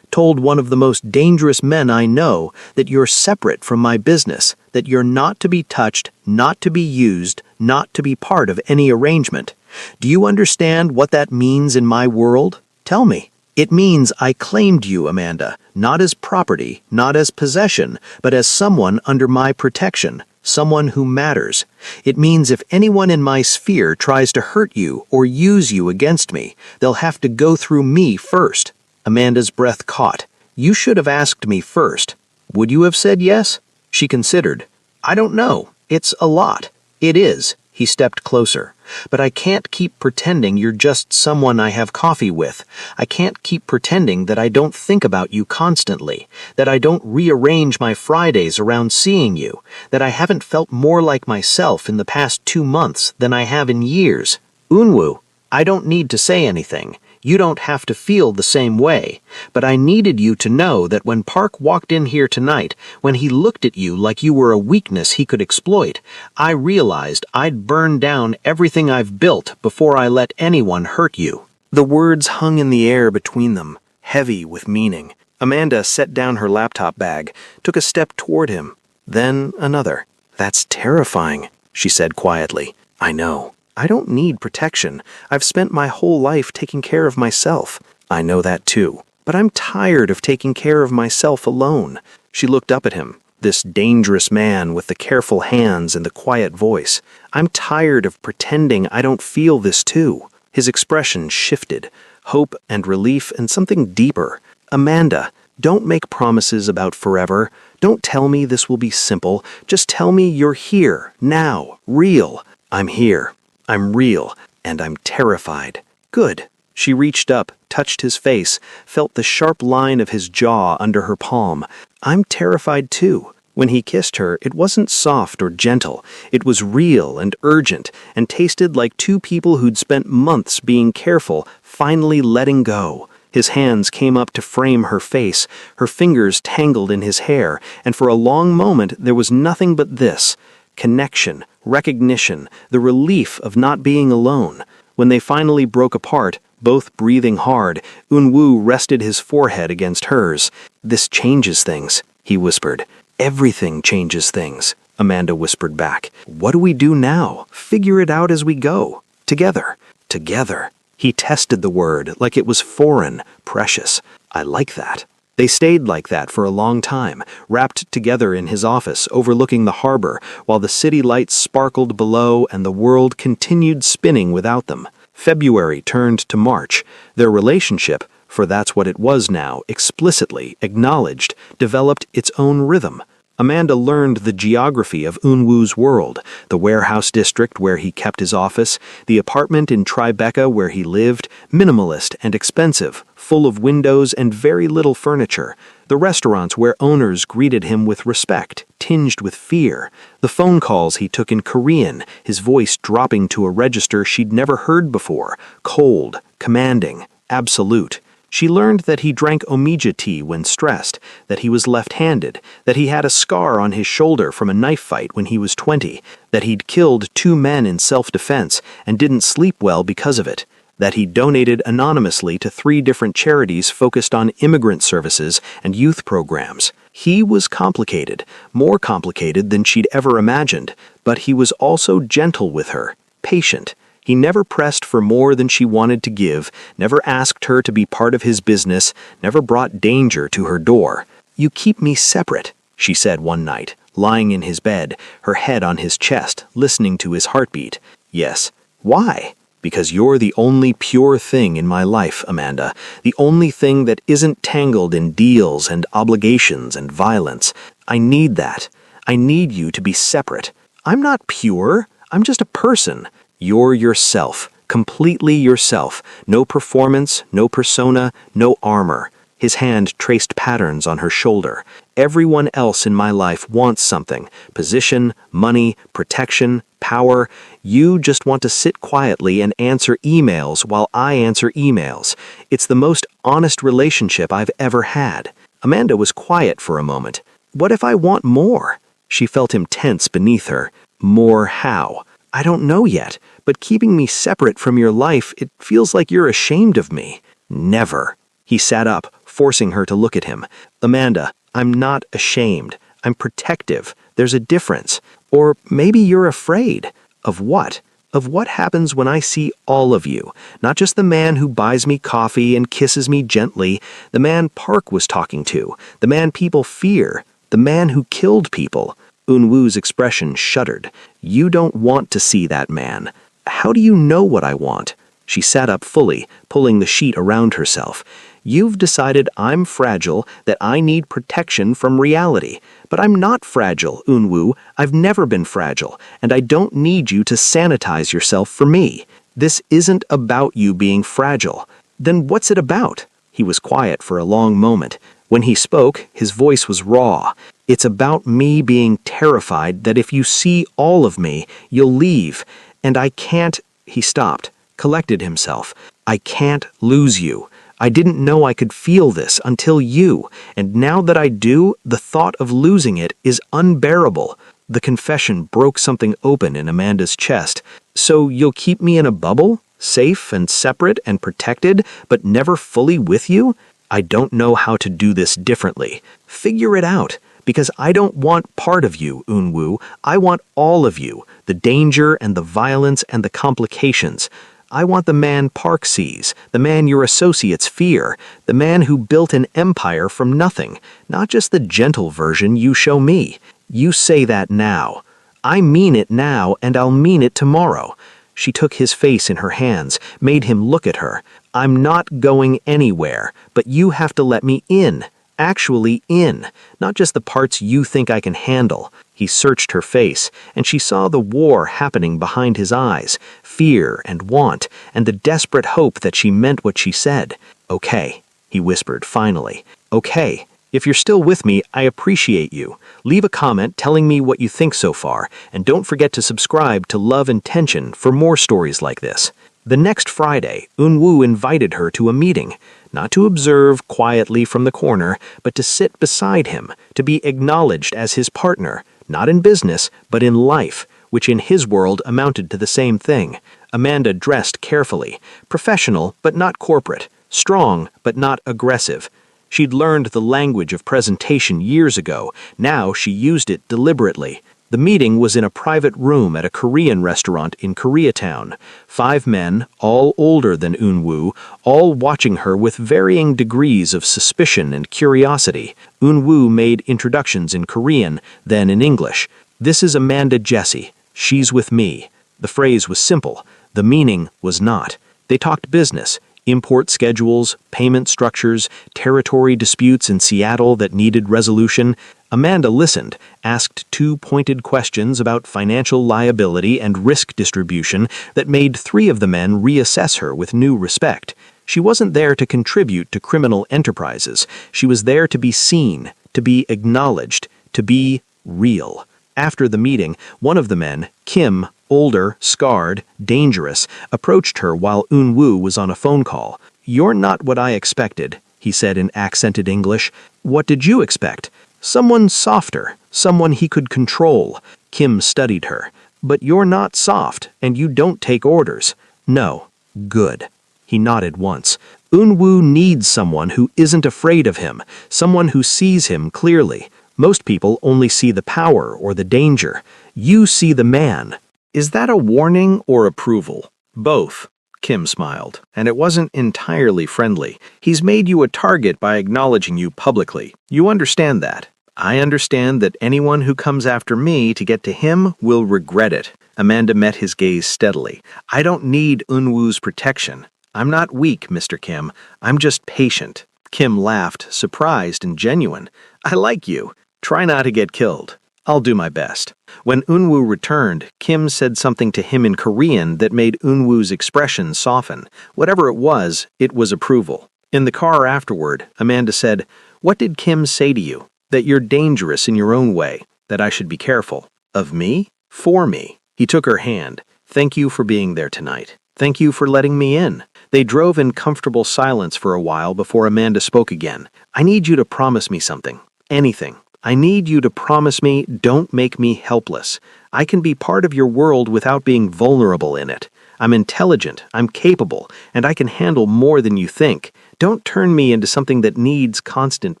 one of the most dangerous men I know, that you're separate from my business, that you're not to be touched, not to be used, not to be part of any arrangement. Do you understand what that means in my world? Tell me. It means I claimed you, Amanda, not as property, not as possession, but as someone under my protection, someone who matters. It means if anyone in my sphere tries to hurt you or use you against me, they'll have to go through me first. Amanda's breath caught. You should have asked me first. Would you have said yes? She considered. I don't know. It's a lot. It is. He stepped closer. But I can't keep pretending you're just someone I have coffee with. I can't keep pretending that I don't think about you constantly, that I don't rearrange my Fridays around seeing you, that I haven't felt more like myself in the past 2 months than I have in years. Unwoo, I don't need to say anything. You don't have to feel the same way, but I needed you to know that when Park walked in here tonight, when he looked at you like you were a weakness he could exploit, I realized I'd burn down everything I've built before I let anyone hurt you. The words hung in the air between them, heavy with meaning. Amanda set down her laptop bag, took a step toward him, then another. That's terrifying, she said quietly. I know. I don't need protection. I've spent my whole life taking care of myself. I know that too. But I'm tired of taking care of myself alone. She looked up at him, this dangerous man with the careful hands and the quiet voice. I'm tired of pretending I don't feel this too. His expression shifted, hope and relief and something deeper. Amanda, don't make promises about forever. Don't tell me this will be simple. Just tell me you're here, now, real. I'm here. I'm real, and I'm terrified. Good. She reached up, touched his face, felt the sharp line of his jaw under her palm. I'm terrified too. When he kissed her, it wasn't soft or gentle. It was real and urgent, and tasted like two people who'd spent months being careful, finally letting go. His hands came up to frame her face, her fingers tangled in his hair, and for a long moment there was nothing but this. Connection, recognition, the relief of not being alone. When they finally broke apart, both breathing hard, Unwoo rested his forehead against hers. This changes things, he whispered. Everything changes things, Amanda whispered back. What do we do now? Figure it out as we go. Together. Together. He tested the word like it was foreign, precious. I like that. They stayed like that for a long time, wrapped together in his office overlooking the harbor, while the city lights sparkled below and the world continued spinning without them. February turned to March. Their relationship, for that's what it was now, explicitly acknowledged, developed its own rhythm. Amanda learned the geography of Unwoo's world, the warehouse district where he kept his office, the apartment in Tribeca where he lived, minimalist and expensive, full of windows and very little furniture, the restaurants where owners greeted him with respect, tinged with fear, the phone calls he took in Korean, his voice dropping to a register she'd never heard before, cold, commanding, absolute. She learned that he drank Omega tea when stressed, that he was left-handed, that he had a scar on his shoulder from a knife fight when he was 20, that he'd killed 2 men in self-defense and didn't sleep well because of it, that he donated anonymously to 3 different charities focused on immigrant services and youth programs. He was complicated, more complicated than she'd ever imagined, but he was also gentle with her, patient. He never pressed for more than she wanted to give, never asked her to be part of his business, never brought danger to her door. You keep me separate, she said one night, lying in his bed, her head on his chest, listening to his heartbeat. Yes. Why? Because you're the only pure thing in my life, Amanda, the only thing that isn't tangled in deals and obligations and violence. I need that. I need you to be separate. I'm not pure. I'm just a person. You're yourself, completely yourself, no performance, no persona, no armor. His hand traced patterns on her shoulder. Everyone else in my life wants something, position, money, protection, power. You just want to sit quietly and answer emails while I answer emails. It's the most honest relationship I've ever had. Amanda was quiet for a moment. what if I want more? She felt him tense beneath her. More how? I don't know yet, but keeping me separate from your life, it feels like you're ashamed of me. Never. He sat up, forcing her to look at him. Amanda, I'm not ashamed. I'm protective. There's a difference. Or maybe you're afraid. Of what? Of what happens when I see all of you, not just the man who buys me coffee and kisses me gently, the man Park was talking to, the man people fear, the man who killed people. Unwoo's expression shuddered. You don't want to see that man. How do you know what I want? She sat up fully, pulling the sheet around herself. You've decided I'm fragile, that I need protection from reality. But I'm not fragile, Unwoo. I've never been fragile, and I don't need you to sanitize yourself for me. This isn't about you being fragile. Then what's it about? He was quiet for a long moment. When he spoke, his voice was raw. It's about me being terrified that if you see all of me, you'll leave. And I can't... He stopped, collected himself. I can't lose you. I didn't know I could feel this until you, and now that I do, the thought of losing it is unbearable. The confession broke something open in Amanda's chest. So you'll keep me in a bubble, safe and separate and protected, but never fully with you? I don't know how to do this differently. Figure it out, because I don't want part of you, Unwoo. I want all of you, the danger and the violence and the complications. I want the man Park sees, the man your associates fear, the man who built an empire from nothing, not just the gentle version you show me. You say that now. I mean it now, and I'll mean it tomorrow. She took his face in her hands, made him look at her. I'm not going anywhere, but you have to let me in. Actually in, not just the parts you think I can handle. He searched her face, and she saw the war happening behind his eyes, fear and want, and the desperate hope that she meant what she said. Okay, he whispered finally. Okay, if you're still with me, I appreciate you. Leave a comment telling me what you think so far, and don't forget to subscribe to Love and Tension for more stories like this. The next Friday, Unwoo invited her to a meeting, not to observe quietly from the corner, but to sit beside him, to be acknowledged as his partner, not in business, but in life, which in his world amounted to the same thing. Amanda dressed carefully, professional but not corporate, strong but not aggressive. She'd learned the language of presentation years ago. Now she used it deliberately. The meeting was in a private room at a Korean restaurant in Koreatown. 5 men, all older than Unwoo, all watching her with varying degrees of suspicion and curiosity. Unwoo made introductions in Korean, then in English. This is Amanda Jessie. She's with me. The phrase was simple. The meaning was not. They talked business. Import schedules, payment structures, territory disputes in Seattle that needed resolution. Amanda listened, asked 2 pointed questions about financial liability and risk distribution that made 3 of the men reassess her with new respect. She wasn't there to contribute to criminal enterprises. She was there to be seen, to be acknowledged, to be real. After the meeting, one of the men, Kim, older, scarred, dangerous, approached her while Unwoo was on a phone call. You're not what I expected, he said in accented English. What did you expect? Someone softer, someone he could control. Kim studied her. But you're not soft, and you don't take orders. No. Good. He nodded once. Unwoo needs someone who isn't afraid of him, someone who sees him clearly. Most people only see the power or the danger. You see the man. Is that a warning or approval? Both. Kim smiled, and it wasn't entirely friendly. He's made you a target by acknowledging you publicly. You understand that. I understand that anyone who comes after me to get to him will regret it. Amanda met his gaze steadily. I don't need Unwoo's protection. I'm not weak, Mr. Kim. I'm just patient. Kim laughed, surprised and genuine. I like you. Try not to get killed. I'll do my best. When Unwoo returned, Kim said something to him in Korean that made Unwoo's expression soften. Whatever it was approval. In the car afterward, Amanda said, What did Kim say to you? That you're dangerous in your own way, that I should be careful. Of me? For me. He took her hand. Thank you for being there tonight. Thank you for letting me in. They drove in comfortable silence for a while before Amanda spoke again. I need you to promise me something. Anything. I need you to promise me, don't make me helpless. I can be part of your world without being vulnerable in it. I'm intelligent, I'm capable, and I can handle more than you think. Don't turn me into something that needs constant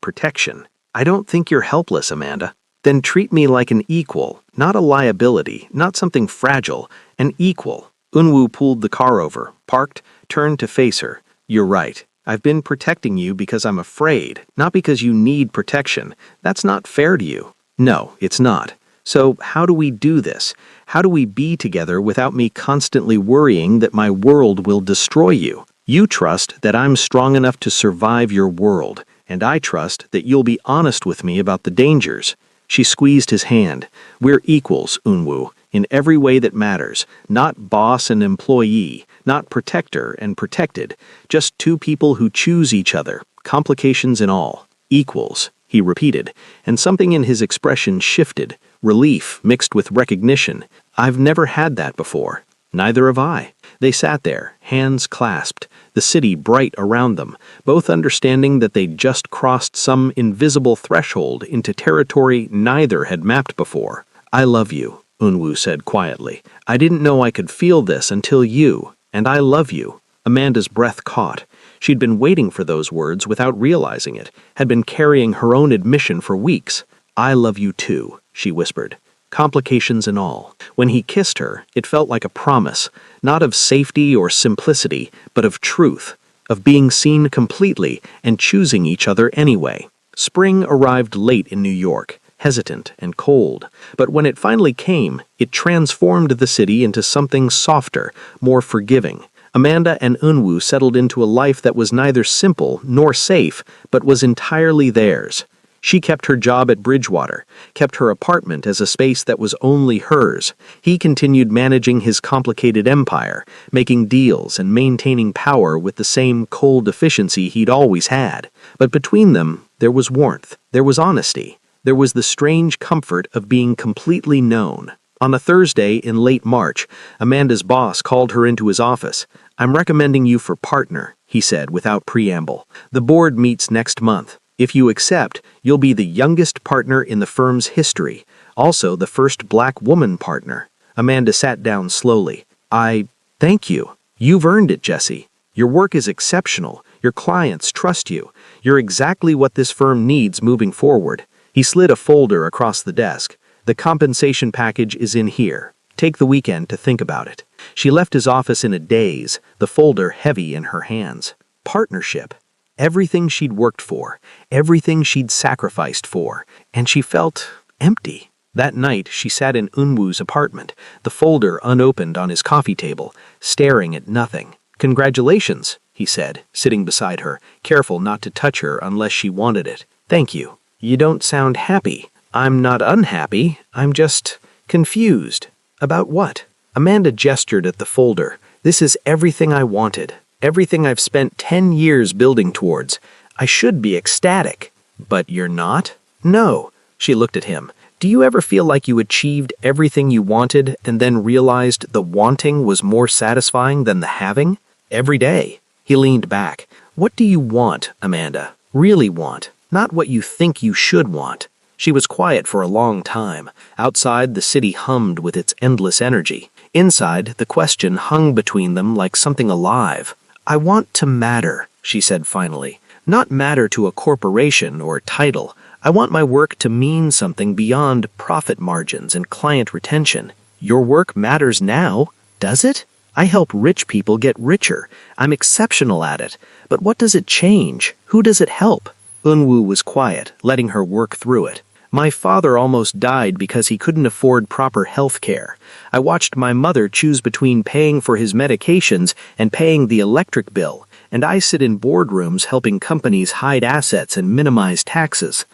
protection. I don't think you're helpless, Amanda. Then treat me like an equal, not a liability, not something fragile, an equal. Unwoo pulled the car over, parked, turned to face her. You're right. I've been protecting you because I'm afraid, not because you need protection. That's not fair to you. No, it's not. So how do we do this? How do we be together without me constantly worrying that my world will destroy you? You trust that I'm strong enough to survive your world, and I trust that you'll be honest with me about the dangers. She squeezed his hand. We're equals, Unwoo, in every way that matters. Not boss and employee, not protector and protected. Just two people who choose each other, complications and all. Equals, he repeated, and something in his expression shifted, relief mixed with recognition. I've never had that before. Neither have I. They sat there, hands clasped, the city bright around them, both understanding that they'd just crossed some invisible threshold into territory neither had mapped before. I love you, Unwoo said quietly. I didn't know I could feel this until you, and I love you. Amanda's breath caught. She'd been waiting for those words without realizing it, had been carrying her own admission for weeks. I love you too, she whispered. Complications and all. When he kissed her, it felt like a promise, not of safety or simplicity, but of truth, of being seen completely and choosing each other anyway. Spring arrived late in New York, hesitant and cold, but when it finally came, it transformed the city into something softer, more forgiving. Amanda and Unwoo settled into a life that was neither simple nor safe, but was entirely theirs. She kept her job at Bridgewater, kept her apartment as a space that was only hers. He continued managing his complicated empire, making deals and maintaining power with the same cold efficiency he'd always had. But between them, there was warmth, there was honesty, there was the strange comfort of being completely known. On a Thursday in late March, Amanda's boss called her into his office. I'm recommending you for partner, he said without preamble. The board meets next month. If you accept, you'll be the youngest partner in the firm's history, also the first black woman partner. Amanda sat down slowly. Thank you. You've earned it, Jesse. Your work is exceptional. Your clients trust you. You're exactly what this firm needs moving forward. He slid a folder across the desk. The compensation package is in here. Take the weekend to think about it. She left his office in a daze, the folder heavy in her hands. Partnership. Everything she'd worked for, everything she'd sacrificed for, and she felt empty. That night, she sat in Unwoo's apartment, the folder unopened on his coffee table, staring at nothing. Congratulations, he said, sitting beside her, careful not to touch her unless she wanted it. Thank you. You don't sound happy. I'm not unhappy. I'm just confused. About what? Amanda gestured at the folder. This is everything I wanted. Everything I've spent 10 years building towards. I should be ecstatic. But you're not? No. She looked at him. Do you ever feel like you achieved everything you wanted and then realized the wanting was more satisfying than the having? Every day. He leaned back. What do you want, Amanda? Really want? Not what you think you should want. She was quiet for a long time. Outside, the city hummed with its endless energy. Inside, the question hung between them like something alive. I want to matter, she said finally. Not matter to a corporation or title. I want my work to mean something beyond profit margins and client retention. Your work matters now, does it? I help rich people get richer. I'm exceptional at it. But what does it change? Who does it help? Unwoo was quiet, letting her work through it. My father almost died because he couldn't afford proper health care. I watched my mother choose between paying for his medications and paying the electric bill, and I sit in boardrooms helping companies hide assets and minimize taxes.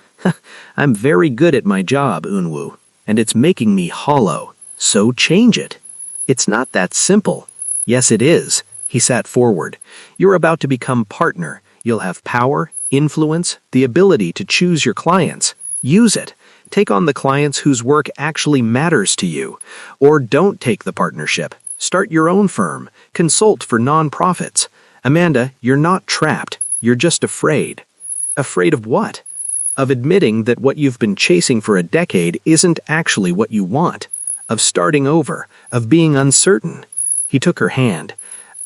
I'm very good at my job, Unwoo, and it's making me hollow. So change it. It's not that simple. Yes, it is. He sat forward. You're about to become partner. You'll have power, influence, the ability to choose your clients. Use it. Take on the clients whose work actually matters to you. Or don't take the partnership. Start your own firm. Consult for non-profits. Amanda, you're not trapped. You're just afraid. Afraid of what? of admitting that what you've been chasing for a decade isn't actually what you want, of starting over, of being uncertain. He took her hand.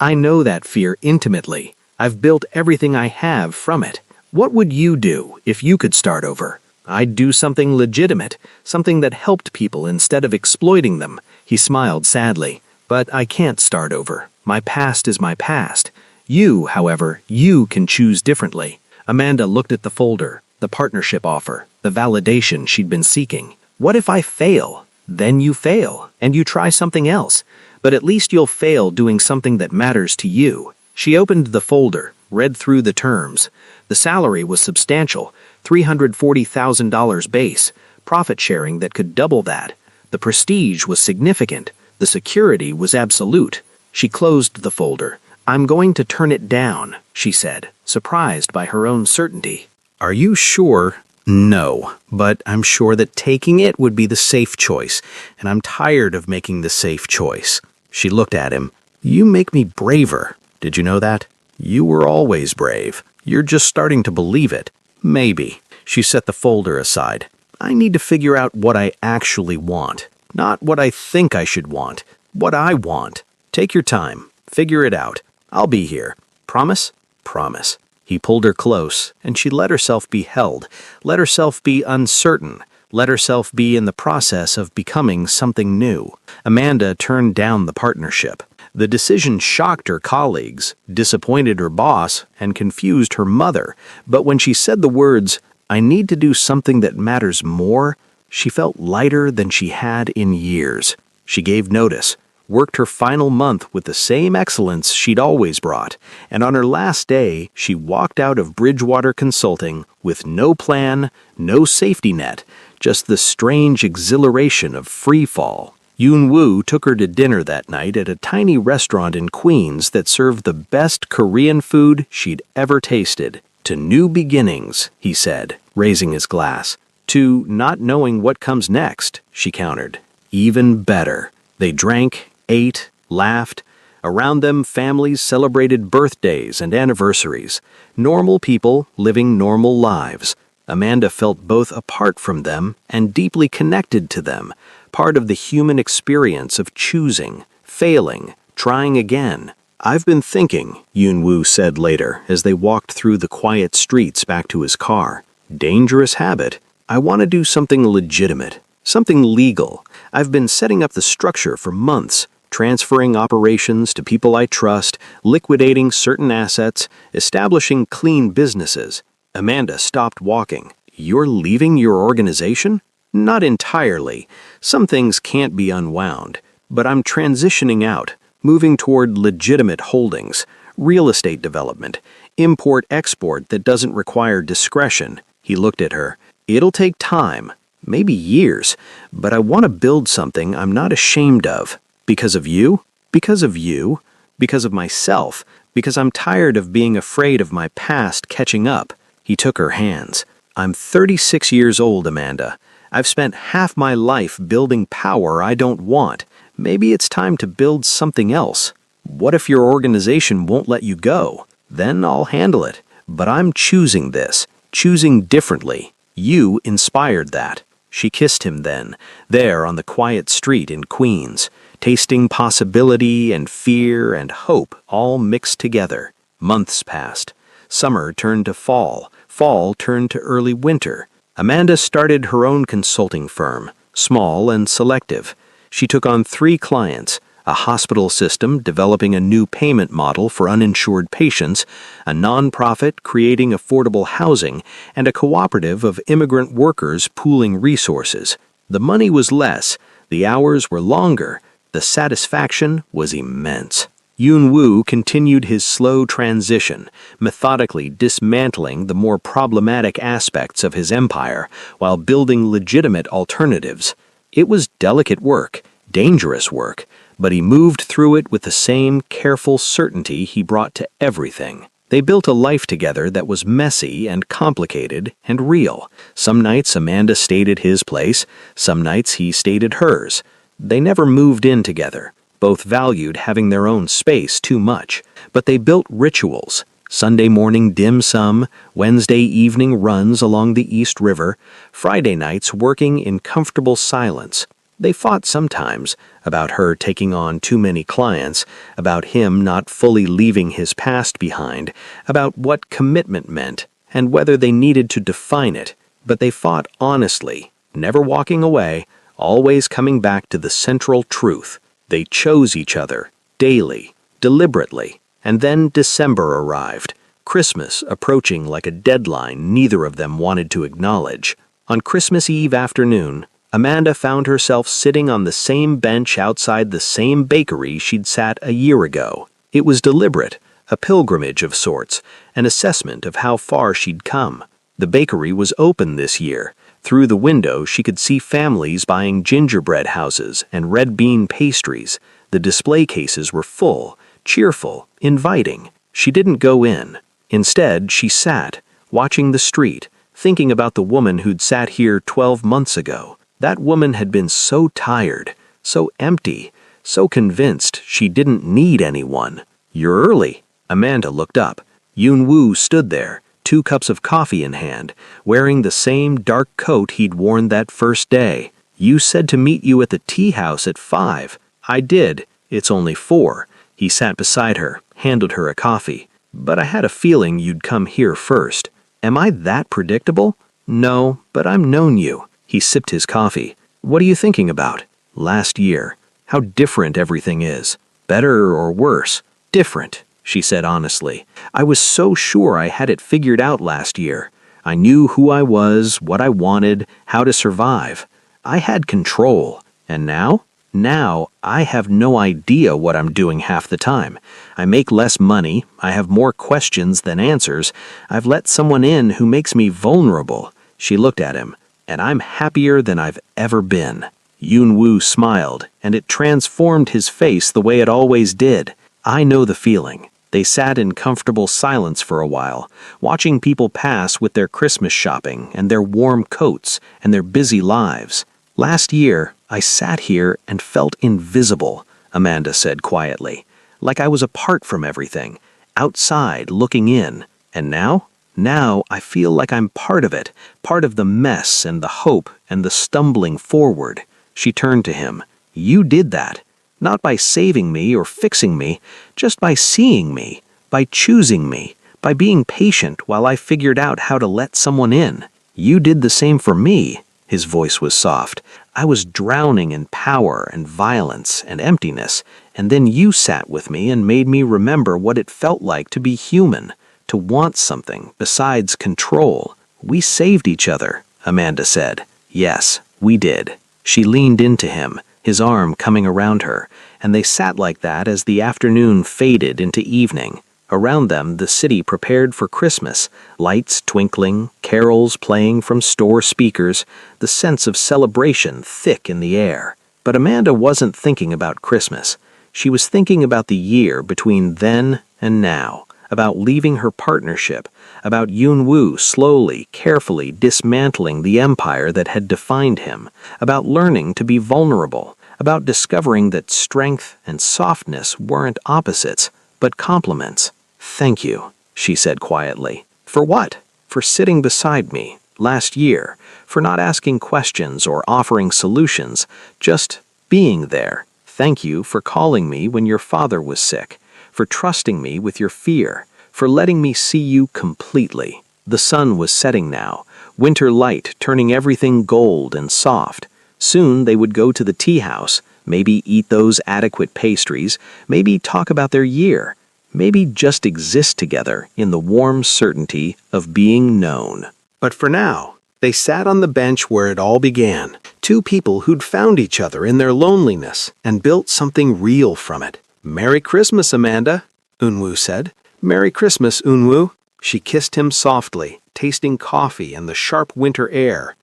I know that fear intimately. I've built everything I have from it. What would you do if you could start over? I'd do something legitimate, something that helped people instead of exploiting them. He smiled sadly. But I can't start over. My past is my past. You, however, you can choose differently. Amanda looked at the folder, the partnership offer, the validation she'd been seeking. What if I fail? Then you fail, and you try something else. But at least you'll fail doing something that matters to you. She opened the folder, read through the terms. The salary was substantial, $340,000 base, profit sharing that could double that. The prestige was significant. The security was absolute. She closed the folder. I'm going to turn it down, she said, surprised by her own certainty. Are you sure? No, but I'm sure that taking it would be the safe choice, and I'm tired of making the safe choice. She looked at him. You make me braver. Did you know that? You were always brave. You're just starting to believe it. Maybe. She set the folder aside. I need to figure out what I actually want. Not what I think I should want. What I want. Take your time. Figure it out. I'll be here. Promise? Promise. He pulled her close, and she let herself be held, let herself be uncertain, let herself be in the process of becoming something new. Amanda turned down the partnership. The decision shocked her colleagues, disappointed her boss, and confused her mother. But when she said the words, I need to do something that matters more, she felt lighter than she had in years. She gave notice, worked her final month with the same excellence she'd always brought, and on her last day, she walked out of Bridgewater Consulting with no plan, no safety net, just the strange exhilaration of free fall. Yoon-woo took her to dinner that night at a tiny restaurant in Queens that served the best Korean food she'd ever tasted. To new beginnings, he said, raising his glass. To not knowing what comes next, she countered. Even better. They drank, ate, laughed. Around them, families celebrated birthdays and anniversaries. Normal people living normal lives. Amanda felt both apart from them and deeply connected to them, part of the human experience of choosing, failing, trying again. I've been thinking, Yoon-woo said later as they walked through the quiet streets back to his car. Dangerous habit. I want to do something legitimate, something legal. I've been setting up the structure for months, transferring operations to people I trust, liquidating certain assets, establishing clean businesses. Amanda stopped walking. You're leaving your organization? Not entirely. Some things can't be unwound. But I'm transitioning out, moving toward legitimate holdings, real estate development, import-export that doesn't require discretion. He looked at her. It'll take time, maybe years, but I want to build something I'm not ashamed of. Because of you? Because of you? Because of myself? Because I'm tired of being afraid of my past catching up. He took her hands. I'm 36 years old, Amanda. I've spent half my life building power I don't want. Maybe it's time to build something else. What if your organization won't let you go? Then I'll handle it. But I'm choosing this, choosing differently. You inspired that. She kissed him then, there on the quiet street in Queens, tasting possibility and fear and hope all mixed together. Months passed. Summer turned to fall. Fall turned to early winter. Amanda started her own consulting firm, small and selective. She took on 3 clients, a hospital system developing a new payment model for uninsured patients, a nonprofit creating affordable housing, and a cooperative of immigrant workers pooling resources. The money was less, the hours were longer, the satisfaction was immense. Yoon-woo continued his slow transition, methodically dismantling the more problematic aspects of his empire while building legitimate alternatives. It was delicate work, dangerous work, but he moved through it with the same careful certainty he brought to everything. They built a life together that was messy and complicated and real. Some nights Amanda stayed at his place, some nights he stayed at hers. They never moved in together. Both valued having their own space too much, but they built rituals, Sunday morning dim sum, Wednesday evening runs along the East River, Friday nights working in comfortable silence. They fought sometimes about her taking on too many clients, about him not fully leaving his past behind, about what commitment meant, and whether they needed to define it. But they fought honestly, never walking away, always coming back to the central truth. They chose each other, daily, deliberately. And then December arrived, Christmas approaching like a deadline neither of them wanted to acknowledge. On Christmas Eve afternoon, Amanda found herself sitting on the same bench outside the same bakery she'd sat a year ago. It was deliberate, a pilgrimage of sorts, an assessment of how far she'd come. The bakery was open this year. Through the window she could see families buying gingerbread houses and red bean pastries. The display cases were full, cheerful, inviting. She didn't go in. Instead, she sat, watching the street, thinking about the woman who'd sat here 12 months ago. That woman had been so tired, so empty, so convinced she didn't need anyone. "You're early." Amanda looked up. Yoon-woo stood there, 2 cups of coffee in hand, wearing the same dark coat he'd worn that first day. "You said to meet you at the tea house at 5. "I did. It's only 4. He sat beside her, handed her a coffee. "But I had a feeling you'd come here first." "Am I that predictable?" "No, but I've known you." He sipped his coffee. "What are you thinking about?" "Last year. How different everything is. Better or worse?" "Different," she said honestly. "I was so sure I had it figured out last year. I knew who I was, what I wanted, how to survive. I had control. And now? Now, I have no idea what I'm doing half the time. I make less money, I have more questions than answers, I've let someone in who makes me vulnerable." She looked at him. "And I'm happier than I've ever been." Yoon-woo smiled, and it transformed his face the way it always did. "I know the feeling." They sat in comfortable silence for a while, watching people pass with their Christmas shopping and their warm coats and their busy lives. "Last year, I sat here and felt invisible," Amanda said quietly, "like I was apart from everything, outside looking in. And now? Now I feel like I'm part of it, part of the mess and the hope and the stumbling forward." She turned to him. "You did that. Not by saving me or fixing me, just by seeing me, by choosing me, by being patient while I figured out how to let someone in. You did the same for me." His voice was soft. "I was drowning in power and violence and emptiness, and then you sat with me and made me remember what it felt like to be human, to want something besides control. We saved each other," Amanda said. "Yes, we did." She leaned into him, his arm coming around her, and they sat like that as the afternoon faded into evening. Around them, the city prepared for Christmas, lights twinkling, carols playing from store speakers, the sense of celebration thick in the air. But Amanda wasn't thinking about Christmas. She was thinking about the year between then and now, about leaving her partnership, about Yoon-woo slowly, carefully dismantling the empire that had defined him, about learning to be vulnerable, about discovering that strength and softness weren't opposites, but complements. "Thank you," she said quietly. "For what?" "For sitting beside me, last year, for not asking questions or offering solutions, just being there. Thank you for calling me when your father was sick, for trusting me with your fear, for letting me see you completely." The sun was setting now, winter light turning everything gold and soft. Soon they would go to the tea house, maybe eat those adequate pastries, maybe talk about their year, maybe just exist together in the warm certainty of being known. But for now, they sat on the bench where it all began, 2 people who'd found each other in their loneliness and built something real from it. "Merry Christmas, Amanda," Eun-woo said. "Merry Christmas, Eun-woo." She kissed him softly, tasting coffee and the sharp winter air.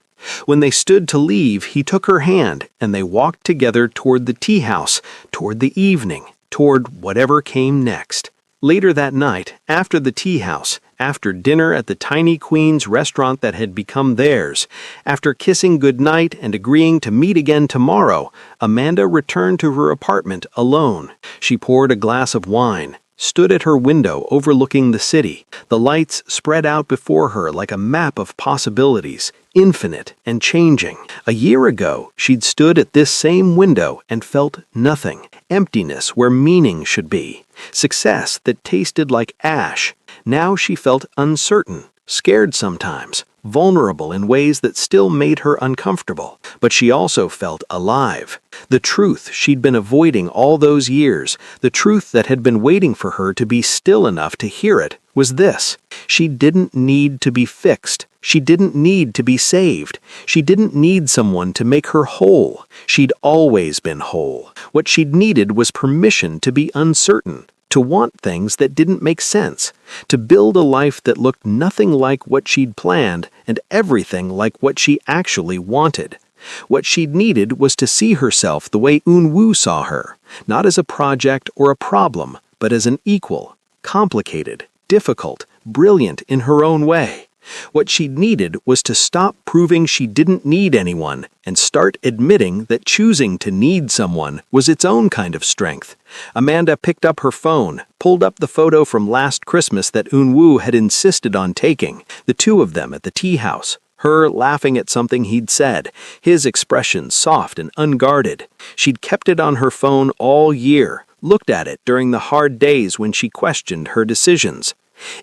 When they stood to leave, he took her hand, and they walked together toward the tea house, toward the evening, toward whatever came next. Later that night, after the tea house, after dinner at the tiny Queen's restaurant that had become theirs, after kissing goodnight and agreeing to meet again tomorrow, Amanda returned to her apartment alone. She poured a glass of wine, stood at her window overlooking the city. The lights spread out before her like a map of possibilities, infinite and changing. A year ago, she'd stood at this same window and felt nothing, emptiness where meaning should be, success that tasted like ash. Now she felt uncertain, scared sometimes, vulnerable in ways that still made her uncomfortable. But she also felt alive. The truth she'd been avoiding all those years, the truth that had been waiting for her to be still enough to hear it, was this: she didn't need to be fixed. She didn't need to be saved. She didn't need someone to make her whole. She'd always been whole. What she'd needed was permission to be uncertain, to want things that didn't make sense, to build a life that looked nothing like what she'd planned and everything like what she actually wanted. What she'd needed was to see herself the way Eun-woo saw her, not as a project or a problem, but as an equal, complicated, difficult, brilliant in her own way. What she'd needed was to stop proving she didn't need anyone and start admitting that choosing to need someone was its own kind of strength. Amanda picked up her phone, pulled up the photo from last Christmas that Eun-woo had insisted on taking, the two of them at the tea house, her laughing at something he'd said, his expression soft and unguarded. She'd kept it on her phone all year, looked at it during the hard days when she questioned her decisions.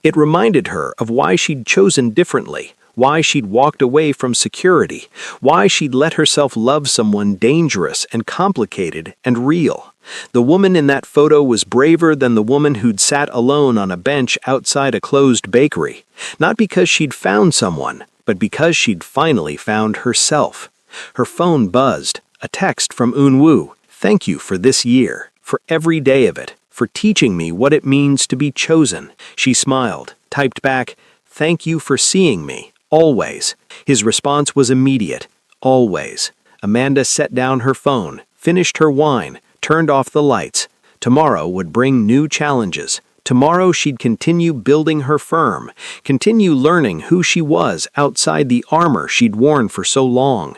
It reminded her of why she'd chosen differently, why she'd walked away from security, why she'd let herself love someone dangerous and complicated and real. The woman in that photo was braver than the woman who'd sat alone on a bench outside a closed bakery, not because she'd found someone, but because she'd finally found herself. Her phone buzzed, a text from Eun-woo. "Thank you for this year, for every day of it, for teaching me what it means to be chosen." She smiled, typed back, "Thank you for seeing me, always." His response was immediate, "Always." Amanda set down her phone, finished her wine, turned off the lights. Tomorrow would bring new challenges. Tomorrow she'd continue building her firm, continue learning who she was outside the armor she'd worn for so long.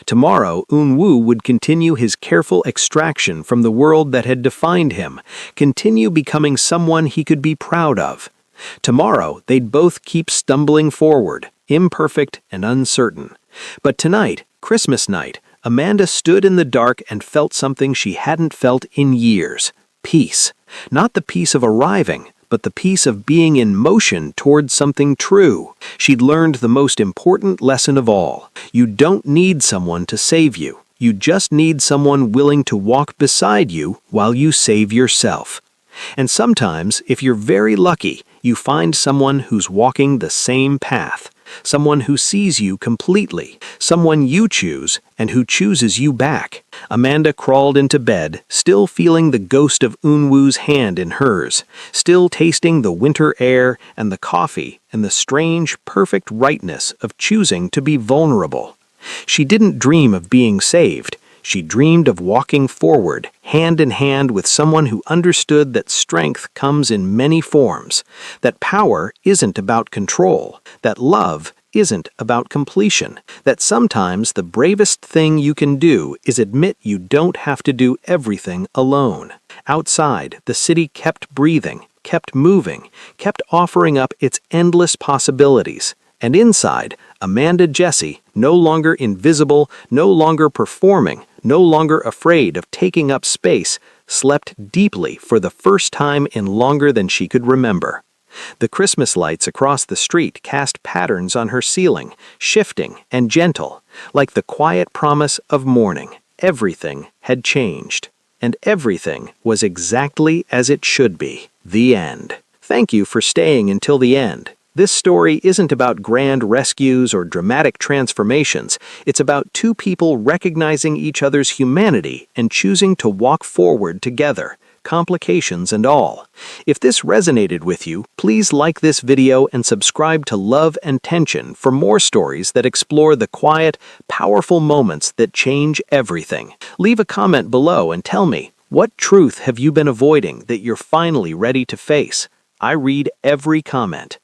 Tomorrow, Eun-woo would continue his careful extraction from the world that had defined him, continue becoming someone he could be proud of. Tomorrow, they'd both keep stumbling forward, imperfect and uncertain. But tonight, Christmas night, Amanda stood in the dark and felt something she hadn't felt in years: peace. Not the peace of arriving, but the peace of being in motion towards something true. She'd learned the most important lesson of all. You don't need someone to save you. You just need someone willing to walk beside you while you save yourself. And sometimes, if you're very lucky, you find someone who's walking the same path. Someone who sees you completely, someone you choose and who chooses you back. Amanda crawled into bed, still feeling the ghost of Eun-woo's hand in hers, still tasting the winter air and the coffee and the strange, perfect rightness of choosing to be vulnerable. She didn't dream of being saved. She dreamed of walking forward, hand in hand with someone who understood that strength comes in many forms, that power isn't about control, that love isn't about completion, that sometimes the bravest thing you can do is admit you don't have to do everything alone. Outside, the city kept breathing, kept moving, kept offering up its endless possibilities. And inside, Amanda Jessie, no longer invisible, no longer performing, no longer afraid of taking up space, slept deeply for the first time in longer than she could remember. The Christmas lights across the street cast patterns on her ceiling, shifting and gentle, like the quiet promise of morning. Everything had changed, and everything was exactly as it should be. The end. Thank you for staying until the end. This story isn't about grand rescues or dramatic transformations. It's about two people recognizing each other's humanity and choosing to walk forward together, complications and all. If this resonated with you, please like this video and subscribe to Love and Tension for more stories that explore the quiet, powerful moments that change everything. Leave a comment below and tell me, what truth have you been avoiding that you're finally ready to face? I read every comment.